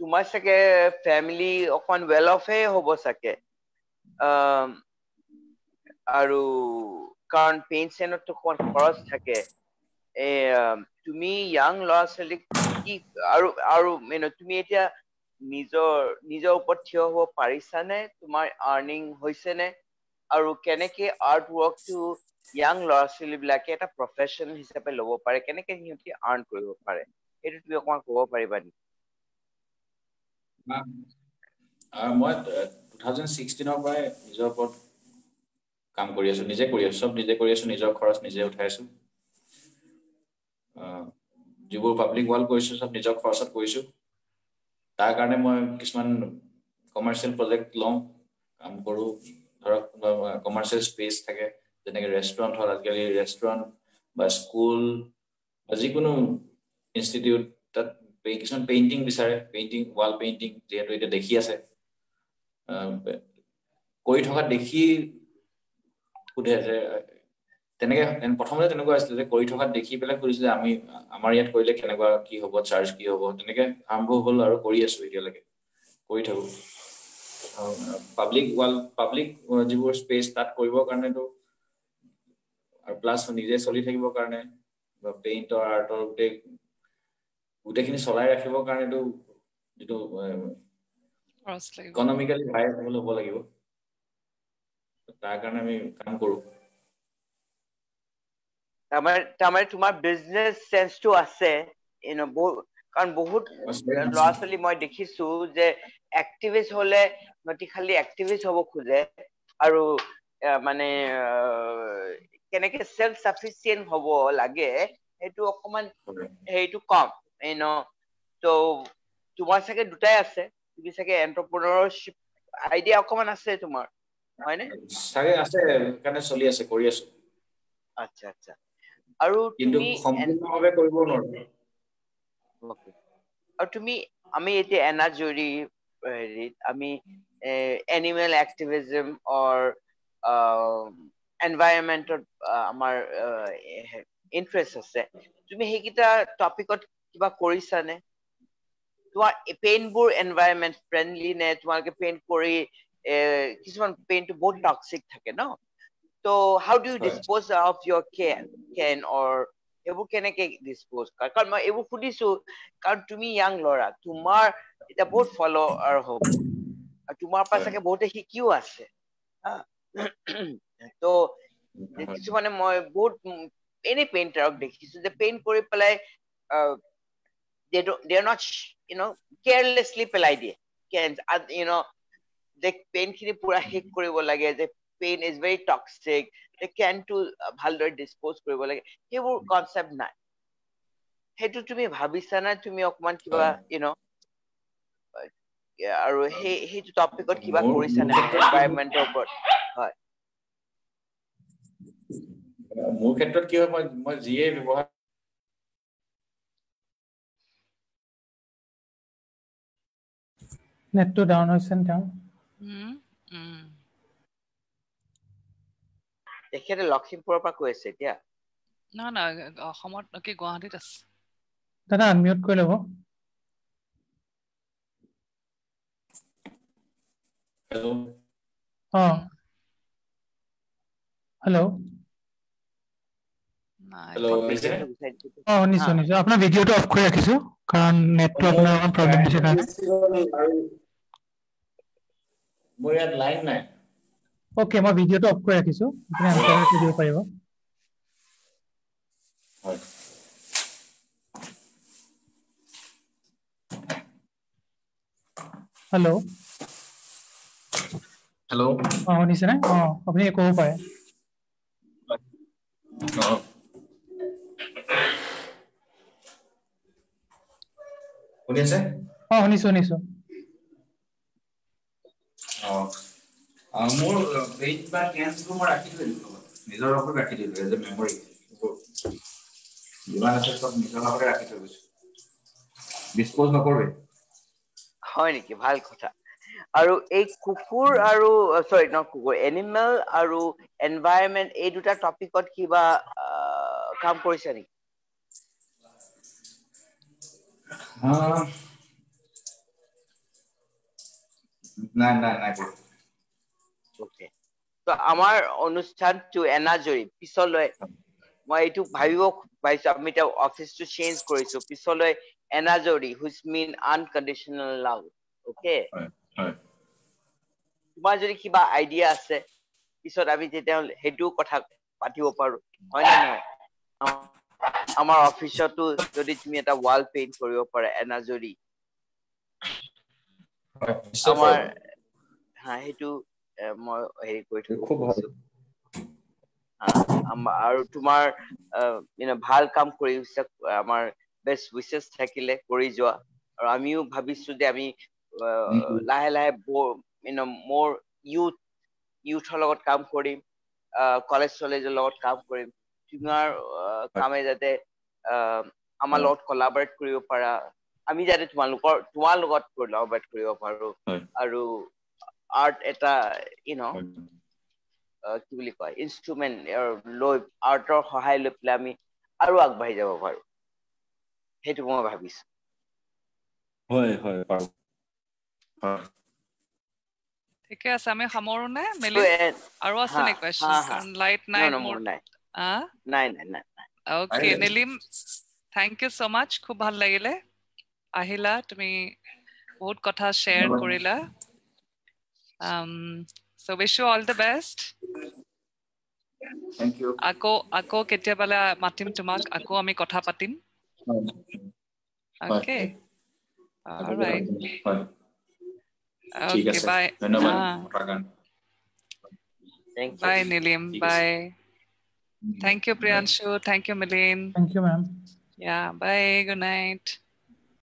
তোমাৰ চাগে ফেমিলি অকমান ৱেল অফে হ'ব চাগে আৰু কাৰণ পেঞ্চনতো অকমান খৰচ থাকে তুমি ইয়াং ল'ৰা ছোৱালীক কি আৰু তুমি এতিয়া নিজৰ ওপৰত থিয় হ'ব পাৰিছানে তোমাৰ আৰ্নিং হৈছে নে আৰু কেনেকে আৰ্ট ৱৰ্কটো ইয়াং ল'ৰা ছোৱালী বিলাকে এটা প্ৰফেশ্যন হিচাপে ল'ব পাৰে কেনেকে সিহঁতি আৰ্ন কৰিব পাৰে সেইটো তুমি অকমান ক'ব পাৰিবা নেকি মই 2016 পৰাই নিজৰ ওপৰত কাম কৰি আছো নিজে কৰি আছো নিজৰ খৰচ নিজে উঠাই আছো যিবোৰ পাব্লিক ৱাল কৰিছো সব নিজৰ খৰচত কৰিছো তাৰ কাৰণে মই কিছুমান কমাৰ্চিয়েল প্ৰজেক্ট লওঁ কাম কৰো ধৰক কমাৰ্চিয়েল স্পেচ থাকে যেনেকে ৰেষ্টুৰেণ্ট হ'ল আজিকালি ৰেষ্টুৰেণ্ট বা স্কুল যিকোনো ইনষ্টিটিউট তাত কিছুমান পেইণ্টিং বিচাৰে পেইণ্টিং ৱাল পেইণ্টিং যেহেতু এটা দেখি আছে কৰি থকা দেখি সুধে যে তেনেকে প্ৰথমতে তেনেকুৱা আছিল যে কৰি থকা দেখি পেলাই কৰিছিলে আমি আমাৰ ইয়াত কৰিলে কেনেকুৱা কি হ'ব চাৰ্জ কি হ'ব তেনেকে আৰম্ভ হ'ল আৰু কৰি আছো এতিয়ালৈকে কৰি থাকো পাব্লিক যিবোৰ স্পেচ তাত কৰিবৰ কাৰণেতো আৰু প্লাছ নিজে চলি থাকিবৰ কাৰণে বা পেইণ্টৰ আৰ্টৰ গোটেইখিনি চলাই ৰাখিবৰ কাৰণেতো যিটো ইকনমিকেলি ভাইবল হ'ব লাগিব তাৰ কাৰণে আমি কাম কৰো তাৰমানে তোমাৰ বিজনেছ চেন্সটো আছে কাৰণ বহুত ল'ৰা ছোৱালী মই দেখিছো যে এক্টিভিষ্ট হলে সিহঁতি খালি এক্টিভিষ্ট হ'ব খোজে আৰু মানে কেনেকে সেলফ সাফিচিয়েন্ট হ'ব লাগে সেইটো অকমান সেইটো কম তো তোমাৰ চাগে দুটাই আছে তুমি চাগে এন্টাৰপ্ৰেনাৰশিপ আইডিয়া অকমান আছে তোমাৰ হয়নে চাগে আছে কাৰণে চলি আছে কৰি আছো আচ্ছা আচ্ছা আৰু তুমি সম্পূৰ্ণভাৱে কৰিব নোৱাৰো আৰু তুমি আমি এতিয়া এনাজৰি আমি এনিমেল এক্টিভিজম অৰ এনভাইৰনমেন্টত আমাৰ ইন্টাৰেষ্ট আছে তুমি সেইকেইটা টপিকত কিবা কৰিছানে তোমাৰ পেইনবোৰ এনভাইৰনমেন্ট ফ্ৰেণ্ডলি নে তোমালোকে পেইন্ট কৰি কিছুমান পেইন্টটো বহুত টক্সিক থাকে ন তো how do you dispose of your can or এইবোৰ কেনেকে ডিসপোজ কাৰণ মই এইবোৰ সুধিছো কাৰণ তুমি ইয়াং ল'ৰা তোমাৰ এটা বহুত ফলোৱাৰ হ'ব আৰু তোমাৰ পৰা চাগে বহুতে শিকিও আছে তো কিছুমানে মই বহুত এনে পেইণ্টাৰক দেখিছো যে পেইন্ট কৰি পেলাই they are not carelessly পেলাই দিয়ে যে পেইন্ট খিনি পুৰা শেষ কৰিব লাগে যে পেইন ইজ ভেৰি টক্সিক কেনটো ভালদৰে ডিসপোজ কৰিব লাগে সেইবোৰ কনচেপ্ট নাই সেইটো তুমি ভাবিছানে তুমি অকমান কিবা আৰু সেইটো টপিকত কিবা কৰিছানে এনভাইৰনমেন্টৰ ওপৰত হয় মোৰ ক্ষেত্ৰত কি হয় মই যিয়ে ব্যৱহাৰ নেটটো ডাউন হৈছে তেওঁ তেখেতে লখিমপুৰৰ পৰা কৈ আছে এতিয়া না অসমত কি গুৱাহাটীত আছে দাদা আনমিউট কৰি ল'ব হেল্ল' শুনিছো আপোনাৰ ভিডিঅ'টো অফ কৰি ৰাখিছো কাৰণ নেটটো আপোনাৰ অকণ প্ৰব্লেম দিছে কাৰণে মোৰ ইয়াত লাইন নাই ওকে মই ভিডিঅ'টো অফ কৰি ৰাখিছো আপুনি আনচাৰটো দিব পাৰিব হয় হেল্ল' হেল্ল' শুনিছেনে আপুনি ক'ব পাৰে শুনি আছে শুনিছো মোৰ পেইজ বা কেনছটো মই ৰাখি থৈছো নিজৰ লগত ৰাখি দিলো এজ এ মেমৰি যিমান আছে চব নিজৰ লগত ৰাখি থৈ গৈছো ডিসপোজ নকৰবে হয় নেকি ভাল কথা আৰু এই কুকুৰ আৰু সৰি ন কুকুৰ এনিমেল আৰু এনভাইৰনমেন্ট এই দুটা টপিকত কিবা কাম কৰিছে নেকি নাই ওকে তো আমাৰ অনুষ্ঠানটো এনাজৰি পিছলৈ মই এইটো ভাবিব পাইছো আমি এতিয়া অফিচটো চেঞ্জ কৰিছো পিছলৈ এনাজৰি হুইচ মিন আনকণ্ডিশনেল লাভ ওকে তোমাৰ যদি কিবা আইডিয়া আছে পিছত আমি তেতিয়া সেইটো কথা পাতিব পাৰো হয় নে নহয় আমাৰ অফিচতো যদি তুমি এটা ৱাল পেইন্ট কৰিব পাৰা এনাজৰি আমাৰ সেইটো মই হেৰি কৰি থব খুজিছো আৰু তোমাৰ ভাল কাম কৰি আমাৰ বেষ্ট উইচেছ থাকিলে কৰি যোৱা আৰু আমিও ভাবিছো যে আমি লাহে লাহে মোৰ ইউথৰ লগত কাম কৰিম কলেজৰ লগত কাম কৰিম তোমাৰ কামে যাতে আমাৰ লগত কোলাবৰেট কৰিব পাৰা আমি যাতে তোমাৰ লগত কোলাবৰেট কৰিব পাৰো আৰু আৰ্ট এটা কি বুলি কয় ইনষ্ট্ৰুমেন্ট লৈ আৰ্টৰ সহায় লৈ পেলাই আমি আৰু আগবাঢ়ি যাব পাৰো সেইটো মই ভাবিছো ঠিকে আছে আমি সামৰো নে মেলি আৰু আছে নে কোৱেশ্চন কাৰণ লাইট নাই মোৰ নাই okay Nilim thank you so much খুব ভাল লাগিলে আহিলা তুমি বহুত কথা শেয়াৰ কৰিলা so wish you all the best thank you আকৌ কেতিয়াবালে মাতিম তোমাক আকৌ আমি কথা পাতিম okay all right okay bye ধন্যবাদ bye Nilim bye thank you Priyanshu thank you Milin Thank you, ma'am. yeah bye good night